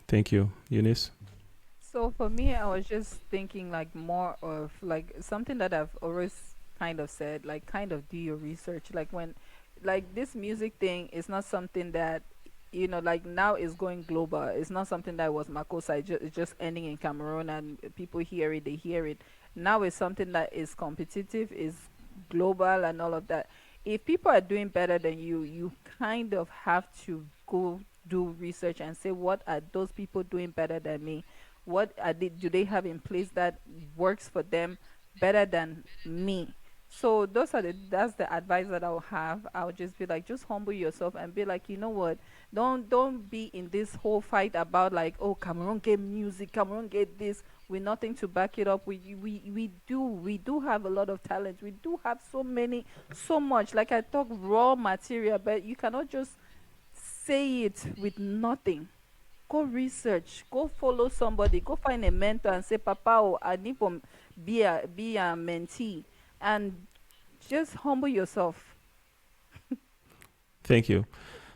Thank you, Eunice. So for me, I was just thinking like more of like something that I've always kind of said, like kind of do your research. Like when, like this music thing is not something that, like now is going global. It's not something that was Makosa. It's just ending in Cameroon and people hear it, they hear it. Now it's something that is competitive, is global and all of that. If people are doing better than you, you kind of have to go do research and say what are those people doing better than me, what do they have in place that works for them better than me, So that's the advice that I'll have. I'll just be like, just humble yourself and be like, you know what? Don't be in this whole fight about like, oh, Cameroon get music, Cameroon get this, with nothing to back it up. We do have a lot of talent. We do have so much. Like I talk raw material, but you cannot just say it with nothing. Go research, go follow somebody, go find a mentor and say, Papa, oh, I need to be a mentee, and just humble yourself. Thank you.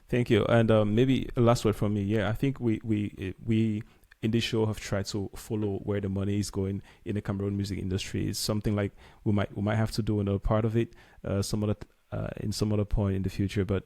Thank you. And maybe a last word from me. Yeah, I think we in this show have tried to follow where the money is going in the Cameroon music industry. It's something like we might have to do another part of it, some other in some other point in the future. But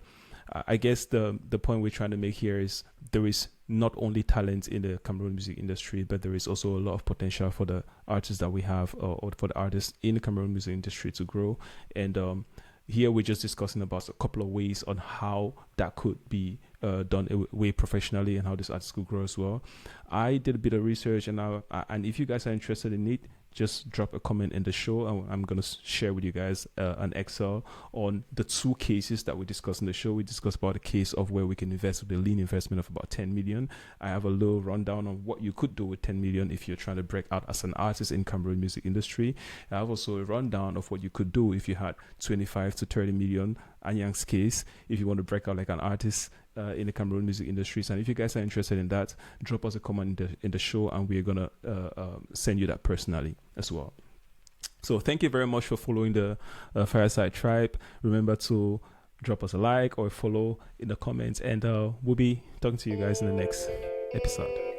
I guess the point we're trying to make here is there is not only talent in the Cameroon music industry, but there is also a lot of potential for the artists that we have, or for the artists in the Cameroon music industry to grow. And here we're just discussing about a couple of ways on how that could be done way professionally, and how this artist could grow as well. I did a bit of research, and if you guys are interested in it, just drop a comment in the show, and I'm gonna share with you guys an Excel on the two cases that we discussed in the show. We discussed about a case of where we can invest with a lean investment of about 10 million. I have a little rundown on what you could do with 10 million if you're trying to break out as an artist in Cameroon music industry. I have also a rundown of what you could do if you had 25 to 30 million. Anyang's case, if you want to break out like an artist in the Cameroon music industries. And if you guys are interested in that, drop us a comment in the show, and we're gonna send you that personally as well. So thank you very much for following the Fireside Tribe. Remember to drop us a like or a follow in the comments, and we'll be talking to you guys in the next episode.